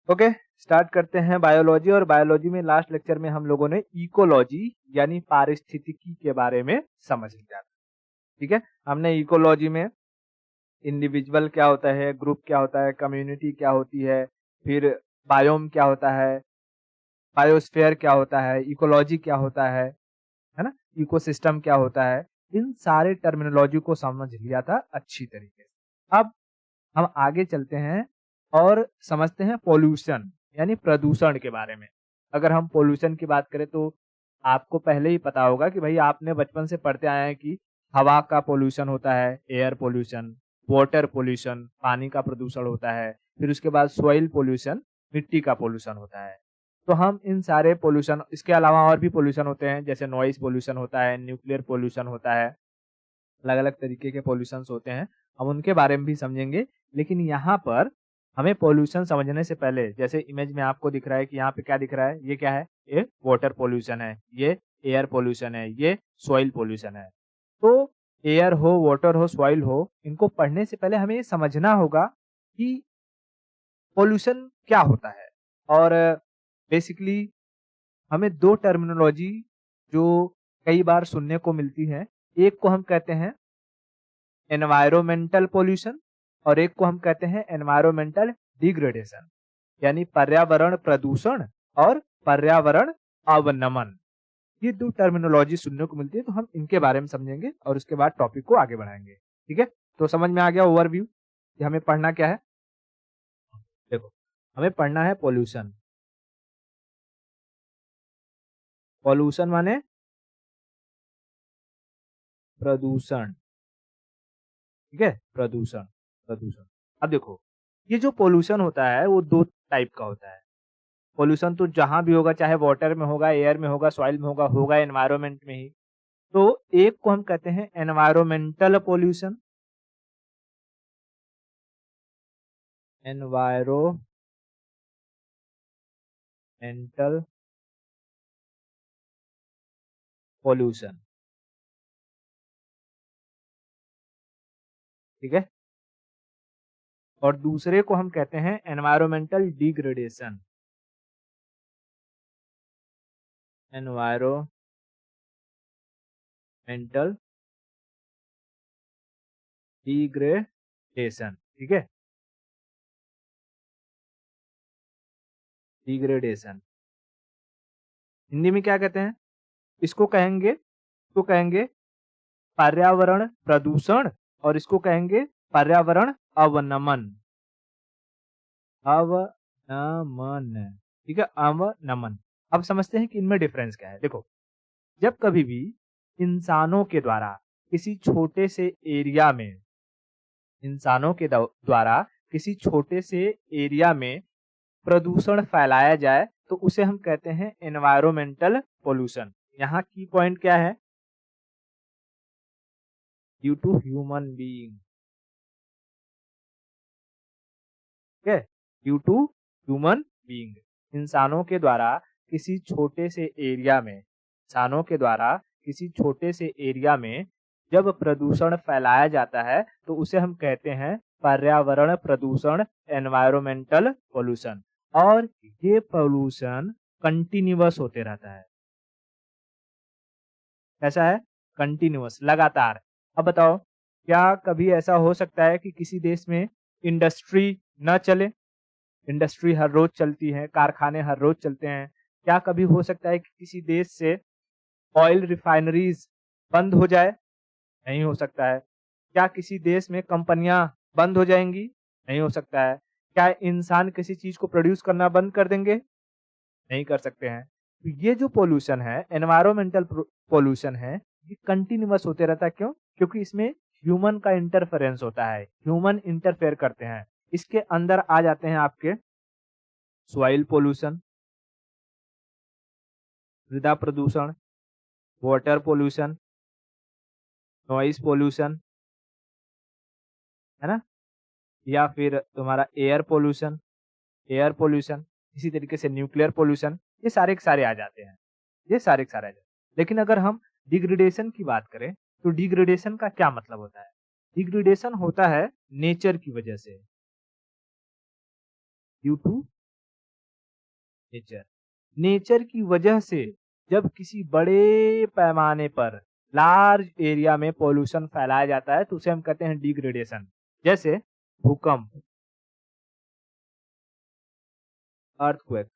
Okay, start करते हैं biology. और बायोलॉजी में लास्ट लेक्चर में हम लोगों ने इकोलॉजी यानी पारिस्थितिकी के बारे में समझ लिया। ठीक है, हमने इकोलॉजी में इंडिविजुअल क्या होता है, ग्रुप क्या होता है, कम्युनिटी क्या होती है, फिर बायोम क्या होता है, बायोस्फीयर क्या होता है, इकोलॉजी क्या होता है ना, इकोसिस्टम क्या होता है, इन सारे टर्मिनोलॉजी को समझ लिया था अच्छी तरीके से। अब हम आगे चलते हैं और समझते हैं पोल्यूशन यानी प्रदूषण के बारे में। अगर हम पोल्यूशन की बात करें तो आपको पहले ही पता होगा कि भाई आपने बचपन से पढ़ते आए हैं कि हवा का पोल्यूशन होता है, एयर पोल्यूशन, वाटर पोल्यूशन, पानी का प्रदूषण होता है, फिर उसके बाद सॉइल पोल्यूशन, मिट्टी का पोल्यूशन होता है। तो हम इन सारे पोल्यूशन, इसके अलावा और भी पोल्यूशन होते हैं, जैसे नॉइज पोल्यूशन होता है, न्यूक्लियर पोल्यूशन होता है, अलग अलग तरीके के पोल्यूशंस होते हैं, हम उनके बारे में भी समझेंगे। लेकिन यहाँ पर हमें पोल्यूशन समझने से पहले, जैसे इमेज में आपको दिख रहा है कि यहाँ पे क्या दिख रहा है, ये क्या है, ये वाटर पोल्यूशन है, ये एयर पोल्यूशन है, ये सॉइल पोल्यूशन है। तो एयर हो, वाटर हो, सॉइल हो, इनको पढ़ने से पहले हमें ये समझना होगा कि पोल्यूशन क्या होता है। और बेसिकली हमें दो टर्मिनोलॉजी जो कई बार सुनने को मिलती है, एक को हम कहते हैं एनवायरोमेंटल पोल्यूशन और एक को हम कहते हैं एनवायरोमेंटल डिग्रेडेशन, यानी पर्यावरण प्रदूषण और पर्यावरण अवनमन। ये दो टर्मिनोलॉजी सुनने को मिलती है, तो हम इनके बारे में समझेंगे और उसके बाद टॉपिक को आगे बढ़ाएंगे। ठीक है, तो समझ में आ गया ओवरव्यू कि हमें पढ़ना क्या है। देखो, हमें पढ़ना है पोल्यूशन। पोल्यूशन माने प्रदूषण। ठीक है, प्रदूषण, प्रदूषण। अब देखो, ये जो पोल्यूशन होता है वो दो टाइप का होता है। पोल्यूशन तो जहां भी होगा, चाहे वाटर में होगा, एयर में होगा, सॉइल में होगा, होगा एनवायरमेंट में ही। तो एक को हम कहते हैं एनवायरमेंटल पोल्यूशन, एनवायरोमेंटल पोल्यूशन। ठीक है, और दूसरे को हम कहते हैं एनवायरमेंटल डिग्रेडेशन, एनवायरोमेंटल डिग्रेडेशन। ठीक है, डिग्रेडेशन हिंदी में क्या कहते हैं, इसको कहेंगे पर्यावरण प्रदूषण, और इसको कहेंगे पर्यावरण अवनमन। अवनमन, ठीक है, अवनमन। अब समझते हैं कि इनमें डिफरेंस क्या है। देखो, जब कभी भी इंसानों के द्वारा किसी छोटे से एरिया में, इंसानों के द्वारा किसी छोटे से एरिया में प्रदूषण फैलाया जाए तो उसे हम कहते हैं एनवायरोमेंटल पोल्यूशन। यहाँ की पॉइंट क्या है, ड्यू टू ह्यूमन बीइंग। ठीक है, ड्यू टू ह्यूमन बीइंग, इंसानों के द्वारा किसी छोटे से एरिया में, इंसानों के द्वारा किसी छोटे से एरिया में जब प्रदूषण फैलाया जाता है तो उसे हम कहते हैं पर्यावरण प्रदूषण, एनवायरमेंटल पोल्यूशन। और ये पोल्यूशन कंटिन्यूअस होते रहता है। कैसा है, कंटिन्यूअस, लगातार। अब बताओ, क्या कभी ऐसा हो सकता है कि किसी देश में इंडस्ट्री न चले? इंडस्ट्री हर रोज चलती है, कारखाने हर रोज चलते हैं। क्या कभी हो सकता है कि किसी देश से ऑयल रिफाइनरीज बंद हो जाए? नहीं हो सकता है। क्या किसी देश में कंपनियां बंद हो जाएंगी? नहीं हो सकता है। क्या इंसान किसी चीज को प्रोड्यूस करना बंद कर देंगे? नहीं कर सकते हैं। तो ये जो पोल्यूशन है, एनवायरमेंटल पोल्यूशन है, ये कंटिन्यूअस होते रहता है। क्यों? क्योंकि इसमें ह्यूमन का इंटरफेरेंस होता है, ह्यूमन इंटरफेयर करते हैं। इसके अंदर आ जाते हैं आपके सॉइल पोल्यूशन, मृदा प्रदूषण, वाटर पोल्यूशन, नॉइज पोल्यूशन, है ना, या फिर तुम्हारा एयर पोल्यूशन, इसी तरीके से न्यूक्लियर पोल्यूशन, ये सारे के सारे आ जाते हैं। ये सारे के सारे आ जाते हैं। लेकिन अगर हम डिग्रेडेशन की बात करें तो डिग्रेडेशन का क्या मतलब होता है? डिग्रेडेशन होता है नेचर की वजह से, ड्यू टू नेचर। नेचर की वजह से जब किसी बड़े पैमाने पर लार्ज एरिया में पोल्यूशन फैलाया जाता है तो उसे हम कहते हैं डिग्रेडेशन। जैसे भूकंप, अर्थक्वेक।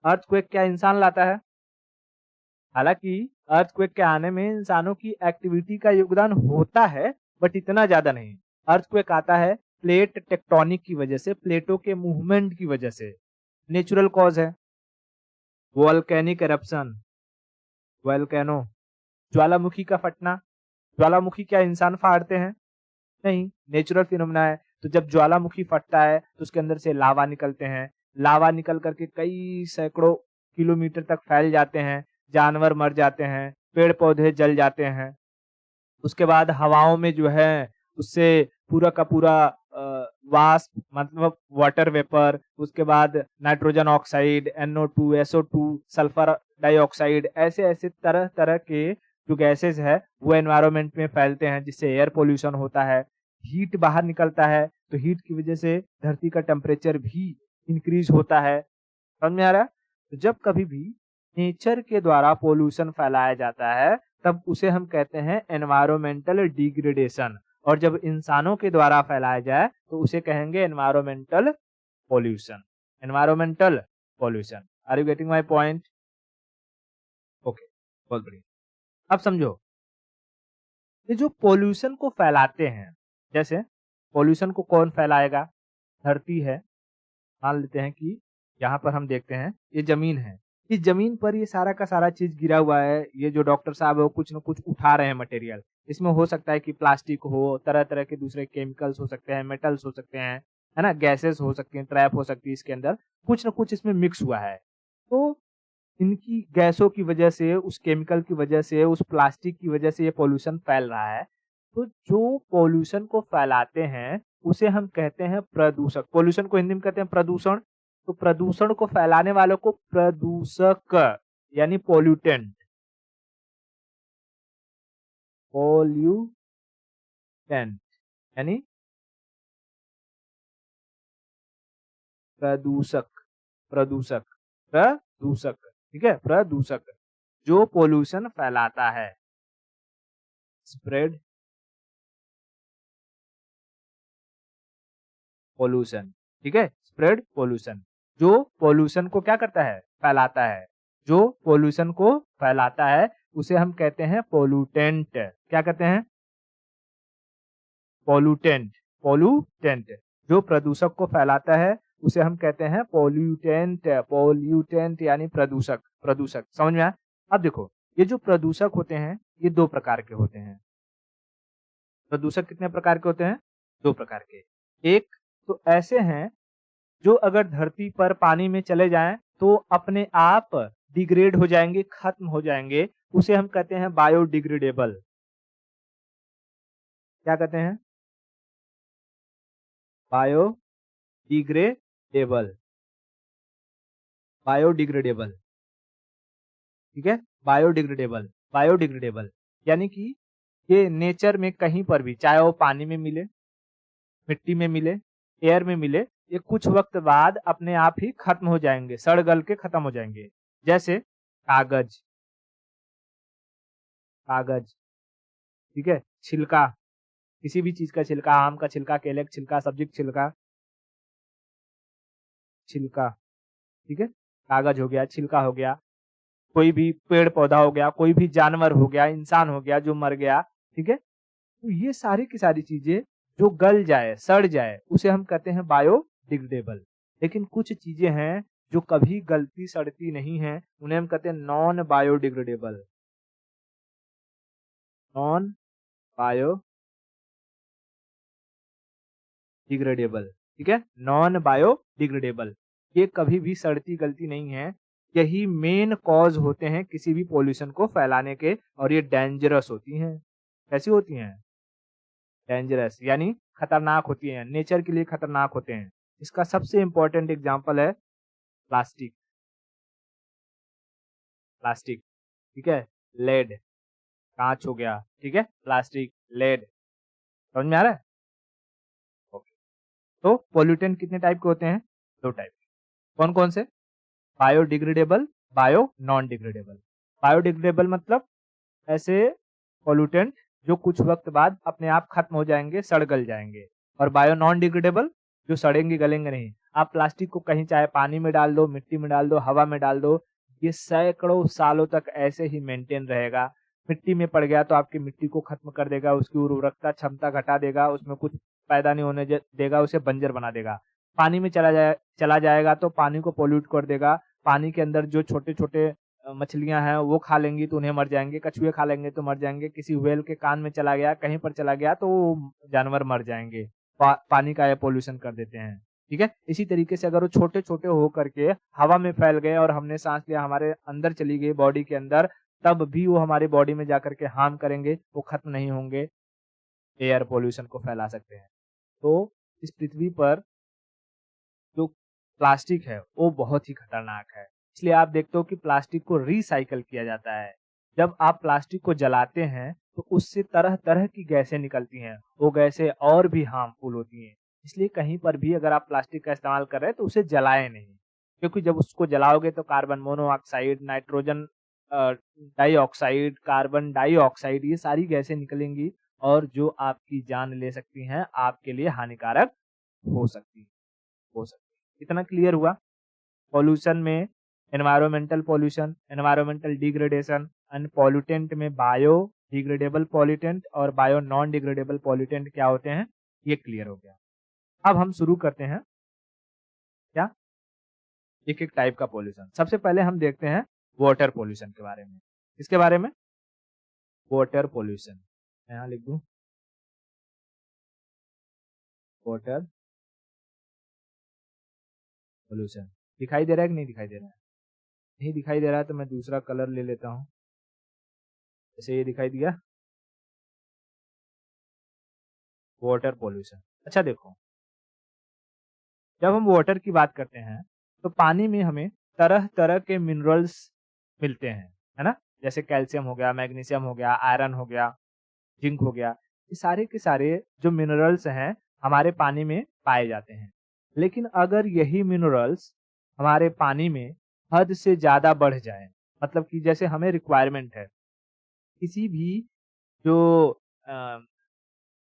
अर्थक्वेक क्या इंसान लाता है? हालांकि अर्थक्वेक के आने में इंसानों की एक्टिविटी का योगदान होता है, बट इतना ज्यादा नहीं। अर्थक्वेक आता है प्लेट टेक्टोनिक की वजह से, प्लेटों के मूवमेंट की वजह से। नेचुरल कॉज है वोल्केनिक एरप्शन, वोल्केनो, ज्वालामुखी का फटना। ज्वालामुखी क्या इंसान फाड़ते हैं? नहीं, नेचुरल फिनोमेना है। तो जब ज्वालामुखी फटता है तो उसके अंदर से लावा निकलते हैं। लावा निकल करके कई सैकड़ों किलोमीटर तक फैल जाते हैं, जानवर मर जाते हैं, पेड़ पौधे जल जाते हैं। उसके बाद हवाओं में जो है उससे पूरा का पूरा वाष्प, मतलब वाटर वेपर, उसके बाद nitrogen oxide, NO2, SO2, sulphur dioxide, ऐसे ऐसे तरह तरह के जो गैसेस है वो एनवायरनमेंट में फैलते हैं, जिससे एयर पोल्यूशन होता है। हीट बाहर निकलता है तो हीट की वजह से धरती का टेम्परेचर भी इंक्रीज होता है। समझ में आ रहा है? तो जब कभी भी नेचर के द्वारा पोल्यूशन फैलाया जाता है तब उसे हम कहते हैं एनवायरमेंटल डिग्रेडेशन, और जब इंसानों के द्वारा फैलाया जाए तो उसे कहेंगे environmental pollution. Environmental pollution. Are you getting my point? Okay, बहुत बढ़िया। अब समझो, ये जो पोल्यूशन को फैलाते हैं, जैसे पोल्यूशन को कौन फैलाएगा? धरती है। मान लेते हैं कि यहाँ पर हम देखते हैं ये जमीन है। इस जमीन पर ये सारा का सारा चीज गिरा हुआ है। ये जो डॉक्टर साहब है वो कुछ न कुछ उठा रहे हैं मटेरियल। इसमें हो सकता है कि प्लास्टिक हो, तरह तरह के दूसरे केमिकल्स हो सकते हैं, मेटल्स हो सकते हैं, है ना, गैसेस हो सकती हैं, ट्रैप हो सकती है इसके अंदर। कुछ न कुछ इसमें मिक्स हुआ है। तो इनकी गैसों की वजह से, उस केमिकल की वजह से, उस प्लास्टिक की वजह से ये पोल्यूशन फैल रहा है। तो जो पोल्यूशन को फैलाते हैं उसे हम कहते हैं प्रदूषक। पोल्यूशन को हिंदी में कहते हैं प्रदूषण। तो प्रदूषण को फैलाने वालों को प्रदूषक यानी पोल्यूटेंट, पोल्यूटेंट यानी प्रदूषक, प्रदूषक, प्रदूषक। ठीक है, प्रदूषक जो पोल्यूशन फैलाता है। Spread pollution. ठीक है, स्प्रेड पोल्यूशन जो पोल्यूशन को क्या करता है? फैलाता है। जो पोल्यूशन को फैलाता है उसे हम कहते हैं पोल्यूटेंट। क्या कहते हैं? पोल्यूटेंट। पोल्यूटेंट जो प्रदूषक को फैलाता है उसे हम कहते हैं पोल्यूटेंट। पोल्यूटेंट यानी प्रदूषक, प्रदूषक। समझ में आया? अब देखो, ये जो प्रदूषक होते हैं ये दो प्रकार के होते हैं। प्रदूषक कितने प्रकार के होते हैं? दो प्रकार के। एक तो ऐसे हैं जो अगर धरती पर पानी में चले जाएं तो अपने आप डिग्रेड हो जाएंगे, खत्म हो जाएंगे। उसे हम कहते हैं बायोडिग्रेडेबल। क्या कहते हैं? बायोडिग्रेडेबल। बायोडिग्रेडेबल। ठीक है, बायोडिग्रेडेबल। बायोडिग्रेडेबल यानी कि ये नेचर में कहीं पर भी, चाहे वो पानी में मिले, मिट्टी में मिले, एयर में मिले, ये कुछ वक्त बाद अपने आप ही खत्म हो जाएंगे, सड़ गल के खत्म हो जाएंगे। जैसे कागज, कागज। ठीक है, छिलका, किसी भी चीज का छिलका, आम का छिलका, केले का छिलका, सब्जी का छिलका, छिलका। ठीक है, कागज हो गया, छिलका हो गया, कोई भी पेड़ पौधा हो गया, कोई भी जानवर हो गया, इंसान हो गया जो मर गया। ठीक है, तो ये सारी की सारी चीजें जो गल जाए, सड़ जाए, उसे हम कहते हैं बायोडिग्रेडेबल। लेकिन कुछ चीजें हैं जो कभी गलती सड़ती नहीं है, उन्हें हम कहते हैं नॉन बायोडिग्रेडेबल। Non biodegradable. ठीक है, नॉन बायोडिग्रेडेबल, ये कभी भी सड़ती गलती नहीं है। यही मेन कॉज होते हैं किसी भी पॉल्यूशन को फैलाने के, और ये डेंजरस होती हैं। कैसी होती हैं? डेंजरस यानी खतरनाक होती हैं, नेचर के लिए खतरनाक होते हैं। इसका सबसे इंपॉर्टेंट एग्जांपल है प्लास्टिक। प्लास्टिक, ठीक है, लेड, कांच हो गया। ठीक है, प्लास्टिक, लेड। समझ में आ रहा है? ओके। तो पोल्यूटेंट कितने टाइप के होते हैं? दो टाइप के। कौन कौन से? Biodegradable, bio non degradable. Biodegradable मतलब ऐसे पोल्यूटेंट जो कुछ वक्त बाद अपने आप खत्म हो जाएंगे, सड़ गल जाएंगे। और बायो नॉन डिग्रेडेबल जो सड़ेंगे गलेंगे नहीं। आप प्लास्टिक को कहीं चाहे पानी में डाल दो, मिट्टी में डाल दो, हवा में डाल दो, ये सैकड़ों सालों तक ऐसे ही मेंटेन रहेगा। मिट्टी में पड़ गया तो आपकी मिट्टी को खत्म कर देगा, उसकी उर्वरकता क्षमता घटा देगा, उसमें कुछ पैदा नहीं होने देगा, उसे बंजर बना देगा। पानी में चला जाएगा तो पानी को पोल्यूट कर देगा। पानी के अंदर जो छोटे छोटे मछलियां हैं वो खा लेंगी तो उन्हें मर जाएंगे, कछुए खा लेंगे तो मर जाएंगे, किसी व्हेल के कान में चला गया, कहीं पर चला गया तो वो जानवर मर जाएंगे। पानी का ये पोल्यूशन कर देते हैं। ठीक है, इसी तरीके से अगर वो छोटे छोटे हो करके हवा में फैल गए और हमने सांस लिया, हमारे अंदर चली गई बॉडी के अंदर, तब भी वो हमारी बॉडी में जाकर के हार्म करेंगे, वो खत्म नहीं होंगे, एयर पोल्यूशन को फैला सकते हैं। तो इस पृथ्वी पर जो प्लास्टिक है वो बहुत ही खतरनाक है। इसलिए आप देखते हो कि प्लास्टिक को रिसाइकल किया जाता है। जब आप प्लास्टिक को जलाते हैं तो उससे तरह तरह की गैसें निकलती हैं, वो गैसें और भी हार्मफुल होती हैं। इसलिए कहीं पर भी अगर आप प्लास्टिक का इस्तेमाल कर रहे हैं तो उसे जलाएं नहीं, क्योंकि जब उसको जलाओगे तो carbon monoxide, nitrogen dioxide, carbon dioxide, ये सारी गैसें निकलेंगी और जो आपकी जान ले सकती हैं, आपके लिए हानिकारक हो सकती हो सकती है। इतना क्लियर हुआ? पॉल्यूशन में environmental pollution, environmental degradation, and pollutant में बायो डिग्रेडेबल पॉल्यूटेंट और बायो नॉन डिग्रेडेबल पॉल्यूटेंट क्या होते हैं, ये क्लियर हो गया। अब हम शुरू करते हैं क्या, एक एक टाइप का पॉल्यूशन। सबसे पहले हम देखते हैं वाटर पॉल्यूशन के बारे में। इसके बारे में वाटर पॉल्यूशन यहाँ लिख दूं, वाटर पॉल्यूशन। दिखाई दे रहा है कि नहीं दिखाई दे रहा है? नहीं दिखाई दे रहा है तो मैं दूसरा कलर ले लेता हूँ। जैसे ये दिखाई दिया, वाटर पॉल्यूशन। अच्छा देखो, जब हम वाटर की बात करते हैं तो पानी में हमें तरह तरह के मिनरल्स मिलते हैं, है ना? जैसे कैल्शियम हो गया, मैग्नीशियम हो गया, आयरन हो गया, जिंक हो गया। ये सारे के सारे जो मिनरल्स हैं हमारे पानी में पाए जाते हैं। लेकिन अगर यही मिनरल्स हमारे पानी में हद से ज्यादा बढ़ जाए, मतलब कि जैसे हमें रिक्वायरमेंट है किसी भी जो अ,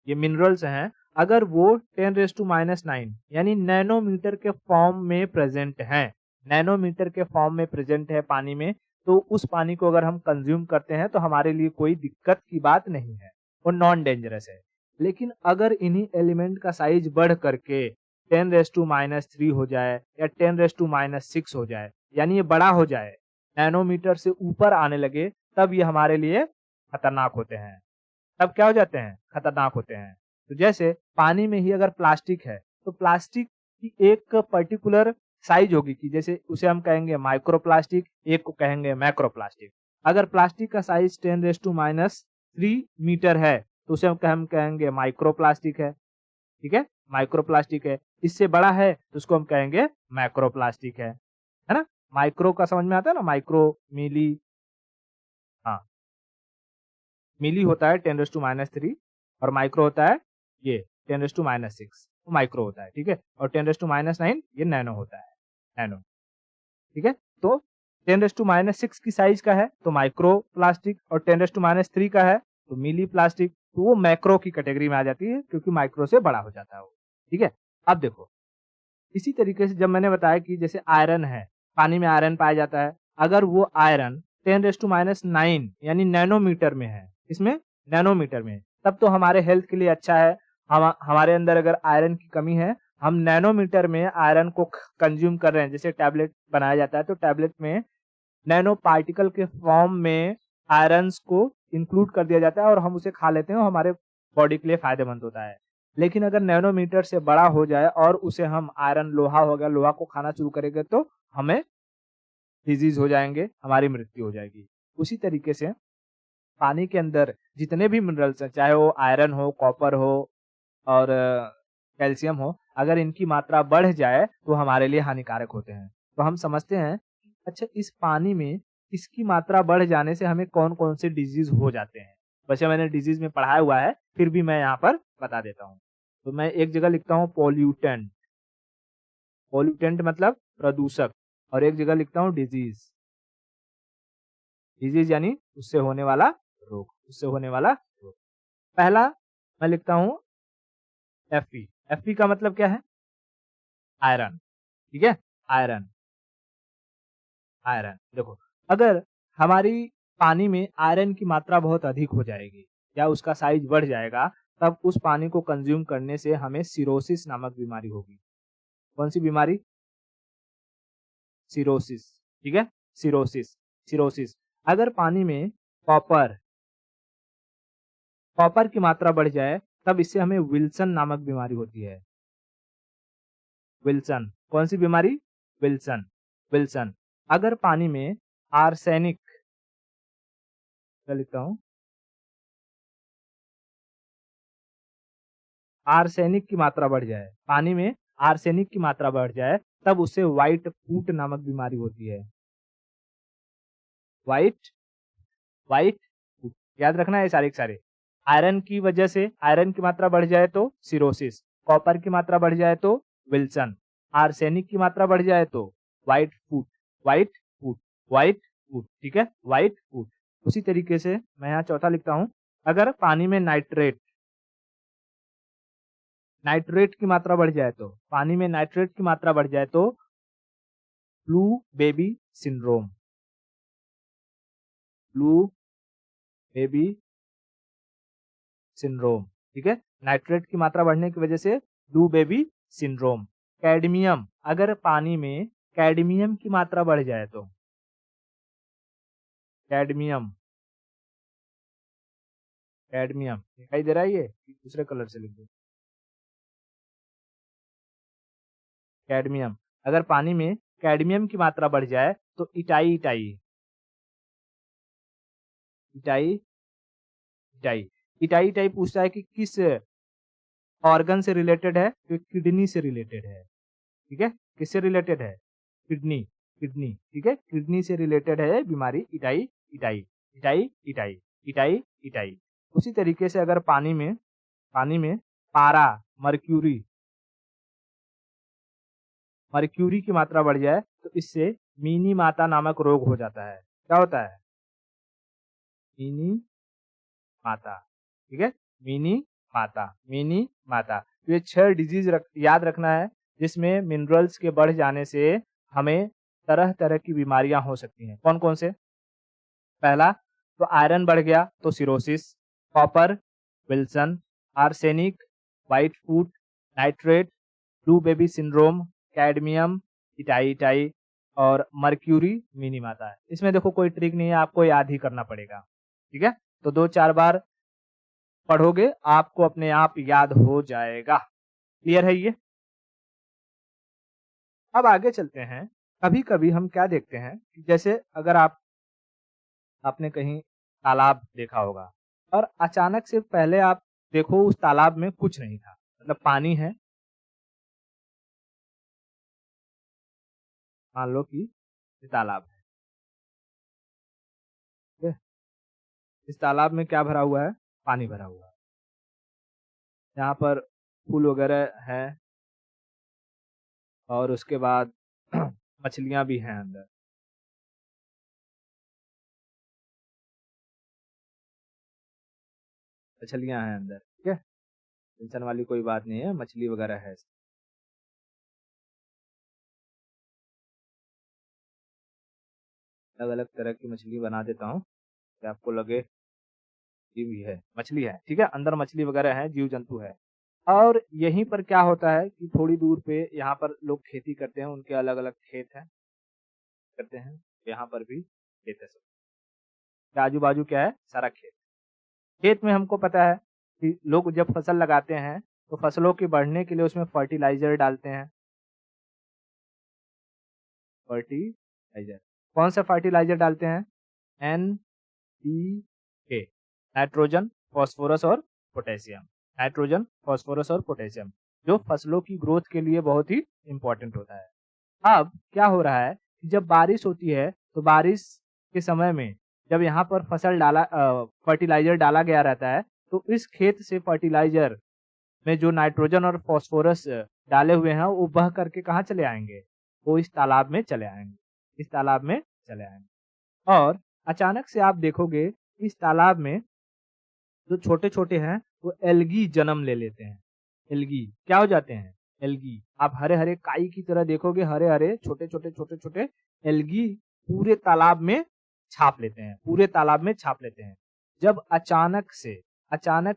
ये मिनरल्स हैं, अगर वो 10⁻⁹ यानी नैनोमीटर के फॉर्म में प्रेजेंट हैं, नैनोमीटर के फॉर्म में प्रेजेंट है पानी में, तो उस पानी को अगर हम कंज्यूम करते हैं तो हमारे लिए कोई दिक्कत की बात नहीं है, वो नॉन डेंजरस है। लेकिन अगर इन्हीं एलिमेंट का साइज बढ़ करके 10⁻³ हो जाए या 10⁻⁶ हो जाए, यानी ये बड़ा हो जाए, नैनोमीटर से ऊपर आने लगे, तब ये हमारे लिए खतरनाक होते हैं। तब क्या हो जाते हैं? खतरनाक होते हैं। तो जैसे पानी में ही अगर प्लास्टिक है तो प्लास्टिक की एक पर्टिकुलर साइज होगी कि जैसे उसे हम कहेंगे माइक्रो प्लास्टिक, एक को कहेंगे मैक्रो प्लास्टिक। अगर प्लास्टिक का साइज 10⁻³ मीटर है तो उसे हम कहेंगे माइक्रो प्लास्टिक है। ठीक है, माइक्रो प्लास्टिक है। इससे बड़ा है तो उसको हम कहेंगे मैक्रो प्लास्टिक है ना? माइक्रो का समझ में आता है ना, माइक्रो, मिली, हाँ, मिली होता है 10⁻³ और माइक्रो होता है ये 10⁻⁶, माइक्रो होता है। ठीक है, और 10⁻⁹ ये नैनो होता है, नैनो। ठीक है, तो 10⁻⁶ की साइज का है तो माइक्रो प्लास्टिक, और 10⁻³ का है तो मिली प्लास्टिक, तो वो मैक्रो की कैटेगरी में आ जाती है क्योंकि माइक्रो से बड़ा हो जाता है वो। ठीक है, अब देखो इसी तरीके से जब मैंने बताया कि जैसे आयरन है, पानी में आयरन पाया जाता है, अगर वो आयरन 10⁻⁹ यानी नैनोमीटर में है, इसमें नैनोमीटर में, तब तो हमारे हेल्थ के लिए अच्छा है। हमारे अंदर अगर आयरन की कमी है, हम नैनोमीटर में आयरन को कंज्यूम कर रहे हैं, जैसे टैबलेट बनाया जाता है तो टैबलेट में नैनो पार्टिकल के फॉर्म में आयरन्स को इंक्लूड कर दिया जाता है और हम उसे खा लेते हैं और हमारे बॉडी के लिए फायदेमंद होता है। लेकिन अगर नैनोमीटर से बड़ा हो जाए और उसे हम आयरन, लोहा हो गया, लोहा को खाना शुरू करेंगे तो हमें डिजीज हो जाएंगे, हमारी मृत्यु हो जाएगी। उसी तरीके से पानी के अंदर जितने भी मिनरल्स हैं, चाहे वो आयरन हो, कॉपर हो और कैल्शियम हो, अगर इनकी मात्रा बढ़ जाए तो हमारे लिए हानिकारक होते हैं। तो हम समझते हैं अच्छा इस पानी में इसकी मात्रा बढ़ जाने से हमें कौन कौन से डिजीज हो जाते हैं। वैसे मैंने डिजीज में पढ़ाया हुआ है, फिर भी मैं यहाँ पर बता देता हूँ। तो मैं एक जगह लिखता हूँ पॉल्यूटेंट। पॉल्यूटेंट मतलब प्रदूषक, और एक जगह लिखता हूँ डिजीज। डिजीज यानी उससे होने वाला रोग, उससे होने वाला रोग। पहला मैं लिखता हूँ Fe। Fe का मतलब क्या है? आयरन। ठीक है, आयरन। आयरन देखो, अगर हमारी पानी में आयरन की मात्रा बहुत अधिक हो जाएगी या उसका साइज बढ़ जाएगा, तब उस पानी को कंज्यूम करने से हमें सिरोसिस नामक बीमारी होगी। कौन सी बीमारी? सिरोसिस। ठीक है, सिरोसिस। सिरोसिस। अगर पानी में कॉपर कॉपर की मात्रा बढ़ जाए, तब इससे हमें विल्सन नामक बीमारी होती है। विल्सन। कौन सी बीमारी? विल्सन। विल्सन। अगर पानी में आर्सेनिक, क्या लिखता हूं, आर्सेनिक की मात्रा बढ़ जाए, पानी में आर्सेनिक की मात्रा बढ़ जाए, तब उससे व्हाइट फूट नामक बीमारी होती है। व्हाइट व्हाइट फूट। याद रखना है सारे के सारे। आयरन की वजह से, आयरन की मात्रा बढ़ जाए तो सिरोसिस, कॉपर की मात्रा बढ़ जाए तो विल्सन, आर्सेनिक की मात्रा बढ़ जाए तो व्हाइट फूट। व्हाइट फूट। व्हाइट फूट। ठीक है, व्हाइट फूट। उसी तरीके से मैं यहाँ चौथा लिखता हूं, अगर पानी में नाइट्रेट नाइट्रेट की मात्रा बढ़ जाए तो, पानी में नाइट्रेट की मात्रा बढ़ जाए तो blue baby syndrome. Blue baby syndrome. ठीक है, नाइट्रेट की मात्रा बढ़ने की वजह से ब्लू बेबी सिंड्रोम। कैडमियम, अगर पानी में कैडमियम की मात्रा बढ़ जाए तो, कैडमियम कैडमियम दिखाई दे रहा है, ये दूसरे कलर से लिख दो। कैडमियम, अगर पानी में कैडमियम की मात्रा बढ़ जाए तो itai itai itai itai itai itai पूछता है कि किस ऑर्गन से रिलेटेड है, तो किडनी से रिलेटेड है। ठीक है, किससे रिलेटेड है? किडनी। किडनी। ठीक है, किडनी से रिलेटेड है बीमारी itai itai itai itai itai itai. उसी तरीके से अगर पानी में पारा, मर्क्यूरी मर्क्यूरी की मात्रा बढ़ जाए तो इससे मीनी माता नामक रोग हो जाता है। क्या होता है? मीनी माता। ठीक है, मिनी माता। मिनी माता। तो ये 6 डिजीज याद रखना है, जिसमें मिनरल्स के बढ़ जाने से हमें तरह तरह की बीमारियां हो सकती हैं। कौन कौन से? पहला तो आयरन बढ़ गया तो cirrhosis, copper Wilson, arsenic white foot, nitrate blue baby syndrome, cadmium itai itai और मर्क्यूरी मिनी माता है। इसमें देखो कोई ट्रिक नहीं है, आपको याद ही करना पड़ेगा। ठीक है, तो 2-4 बार पढ़ोगे आपको अपने आप याद हो जाएगा। क्लियर है ये? अब आगे चलते हैं। कभी कभी हम क्या देखते हैं कि जैसे अगर आपने कहीं तालाब देखा होगा और अचानक से पहले आप देखो उस तालाब में कुछ नहीं था, मतलब पानी है, मान लो कि ये तालाब है। ठीक है? इस तालाब में क्या भरा हुआ है? पानी भरा हुआ है। यहाँ पर फूल वगैरह है और उसके बाद मछलियां भी हैं अंदर। मछलियां हैं अंदर। ठीक है, टेंशन वाली कोई बात नहीं है, मछली वगैरह है। अलग अलग तरह की मछली बना देता हूँ कि आपको लगे ये भी है, मछली है। ठीक है, अंदर मछली वगैरह है, जीव जंतु है। और यहीं पर क्या होता है कि थोड़ी दूर पे यहाँ पर लोग खेती करते हैं, उनके अलग अलग खेत हैं, करते हैं। यहाँ पर भी खेत है, सब आजू बाजू क्या है? सारा खेत। खेत में हमको पता है कि लोग जब फसल लगाते हैं तो फसलों के बढ़ने के लिए उसमें फर्टिलाइजर डालते हैं। फर्टिलाइजर, कौन सा फर्टिलाइजर डालते हैं? NPK, नाइट्रोजन फास्फोरस और पोटेशियम। नाइट्रोजन फास्फोरस और पोटेशियम, जो फसलों की ग्रोथ के लिए बहुत ही इंपॉर्टेंट होता है। अब क्या हो रहा है कि जब बारिश होती है तो बारिश के समय में जब यहाँ पर फर्टिलाइजर डाला गया रहता है, तो इस खेत से फर्टिलाइजर में जो नाइट्रोजन और फास्फोरस डाले हुए हैं वो बह करके कहाँ चले आएंगे? वो इस तालाब में चले आएंगे। इस तालाब में चले आएंगे। और अचानक से आप देखोगे इस तालाब में जो छोटे-छोटे हैं वो एल्गी जन्म ले लेते हैं। एल्गी क्या हो जाते हैं? एल्गी। आप हरे-हरे काई की तरह देखोगे, हरे-हरे छोटे-छोटे एल्गी पूरे तालाब में छाप लेते हैं, पूरे तालाब में छाप लेते हैं। जब अचानक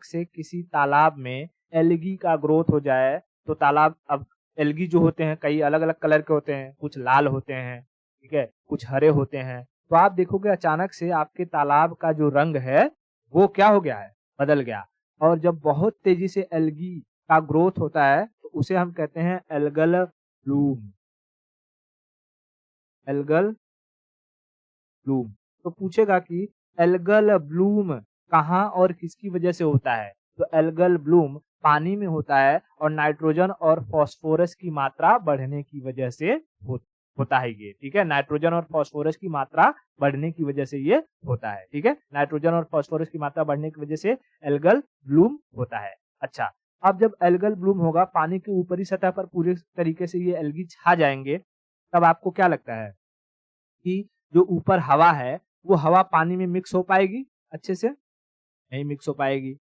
से किसी तालाब में एल्गी का ग्रोथ हो जाए, तो तालाब अब एल्गी जो होते हैं कई अलग-अलग कलर के होते हैं, कुछ लाल होते हैं, ठीक है? कुछ हरे होते हैं। तो आप देखोगे अचानक से आपके तालाब का जो रंग है, वो क्या हो गया है? बदल गया। और जब बहुत तेजी से एल्गी का ग्रोथ होता है तो उसे हम कहते हैं एल्गल ब्लूम। Algal Bloom. तो पूछेगा कि एल्गल ब्लूम कहाँ और किसकी वजह से होता है? तो एल्गल ब्लूम पानी में होता है और नाइट्रोजन और फास्फोरस की मात्रा बढ़ने की वजह से होता है ये, ठीक है? नाइट्रोजन और फास्फोरस की मात्रा बढ़ने की वजह से ये होता है, ठीक है? नाइट्रोजन और फास्फोरस की मात्रा बढ़ने की वजह से एल्गल ब्लूम होता है। अच्छा, अब जब एल्गल ब्लूम होगा, पानी की ऊपरी सतह पर पूरे तरीके से ये एल्गी छा जाएंगे, तब आपको क्या लगता है कि जो ऊपर हवा है, वो हवा पानी में मिक्स हो पाएगी अच्छे से? नहीं मिक्स हो पाएगी।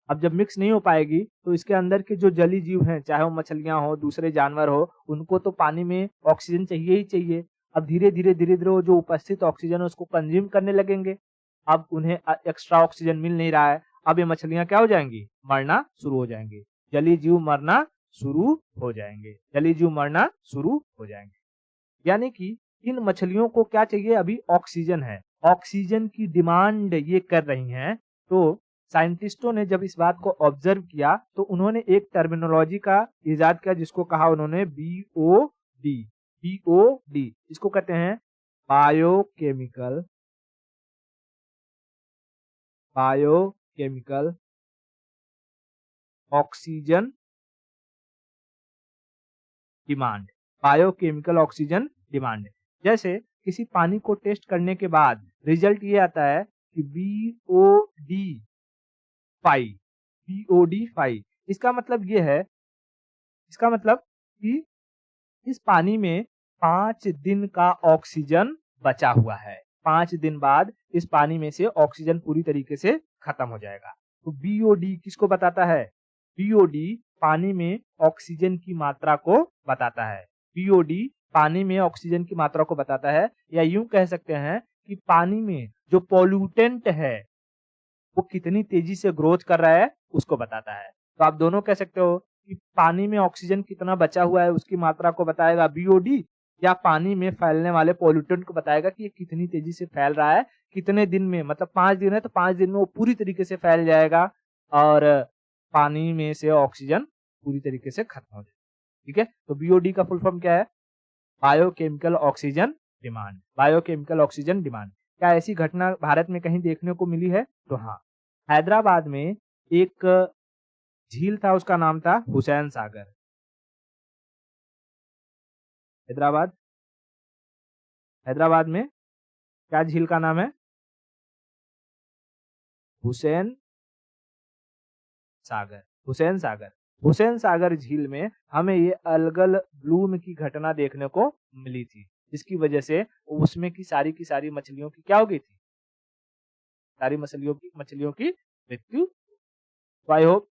अब जब मिक्स नहीं हो पाएगी, तो इसके अंदर के जो जलीय जीव हैं, चाहे वो मछलियाँ हो, दूसरे जानवर हो, उनको तो पानी में ऑक्सीजन चाहिए ही चाहिए। अब धीरे-धीरे वो जो उपस्थित ऑक्सीजन है, उसको कंज़्यूम करने लगेंगे। अब उन्हें एक्स्ट्रा ऑक्सीजन मिल नहीं रहा है। अब ये मछलियाँ क्या हो जाएँगी? मरना शुरू हो जाएँगी। जलीय जीव मरना शुरू हो जाएँगे। जलीय जीव मरना शुरू हो जाएँगे। यानी कि इन मछलियों को क्या चाहिए? अभी ऑक्सीजन है। ऑक्सीजन की डिमांड ये कर रही हैं। तो साइंटिस्टों ने जब इस बात को ऑब्जर्व किया तो उन्होंने एक टर्मिनोलॉजी का इजाद किया जिसको कहा उन्होंने बीओडी। बीओडी इसको कहते हैं biochemical biochemical oxygen demand. Biochemical oxygen demand. जैसे किसी पानी को टेस्ट करने के बाद रिजल्ट ये आता है कि बीओडी 5 बीओडी 5। इसका मतलब ये है, इसका मतलब कि इस पानी में 5 दिन का ऑक्सीजन बचा हुआ है। 5 दिन बाद इस पानी में से ऑक्सीजन पूरी तरीके से खत्म हो जाएगा। तो बीओडी किसको बताता है? बीओडी पानी में ऑक्सीजन की मात्रा को बताता है। बीओडी पानी में ऑक्सीजन की मात्रा को बताता है, या यूं कह सकते हैं कि पानी में जो पॉल्यूटेंट है वो कितनी तेजी से ग्रोथ कर रहा है उसको बताता है। तो आप दोनों कह सकते हो कि पानी में ऑक्सीजन कितना बचा हुआ है उसकी मात्रा को बताएगा बीओडी, या पानी में फैलने वाले पॉल्यूटेंट को बताएगा कि ये कितनी तेजी से फैल रहा है, कितने दिन में, मतलब 5 दिन है तो 5 दिन में वो पूरी तरीके से फैल जाएगा और पानी में से ऑक्सीजन पूरी तरीके से खत्म हो जाएगा। ठीक है, तो बीओडी का फुल फॉर्म क्या है? Biochemical oxygen demand. Biochemical oxygen demand. क्या ऐसी घटना भारत में कहीं देखने को मिली है? तो हाँ, हैदराबाद में एक झील था, उसका नाम था हुसैन सागर। हैदराबाद हैदराबाद में क्या झील का नाम है? हुसैन सागर। हुसैन सागर। हुसैन सागर झील में हमें ये अलगल ब्लूम की घटना देखने को मिली थी, जिसकी वजह से उसमें की सारी मछलियों की क्या हो गई थी? सारी मछलियों की मृत्यु। तो आई होप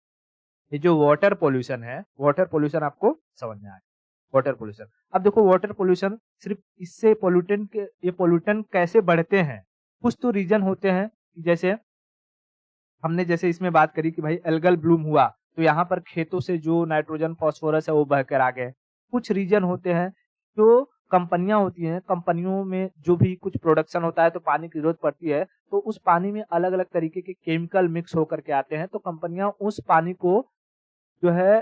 ये जो वाटर पोल्यूशन है, वाटर पोल्यूशन आपको समझ में आया। वाटर पोल्यूशन, अब देखो वाटर पोल्यूशन सिर्फ इससे पोल्यूटेंट के, ये पोल्यूटेंट कैसे बढ़ते हैं? कुछ तो रीजन होते हैं, जैसे हमने जैसे इसमें बात करी कि भाई एल्गल ब्लूम हुआ तो यहाँ पर खेतों से जो नाइट्रोजन फास्फोरस है वो बहकर आ गए। कुछ रीजन होते हैं जो कंपनियां होती हैं, कंपनियों में जो भी कुछ प्रोडक्शन होता है तो पानी की जरूरत पड़ती है, तो उस पानी में अलग अलग तरीके के केमिकल मिक्स होकर के आते हैं, तो कंपनियां उस पानी को जो है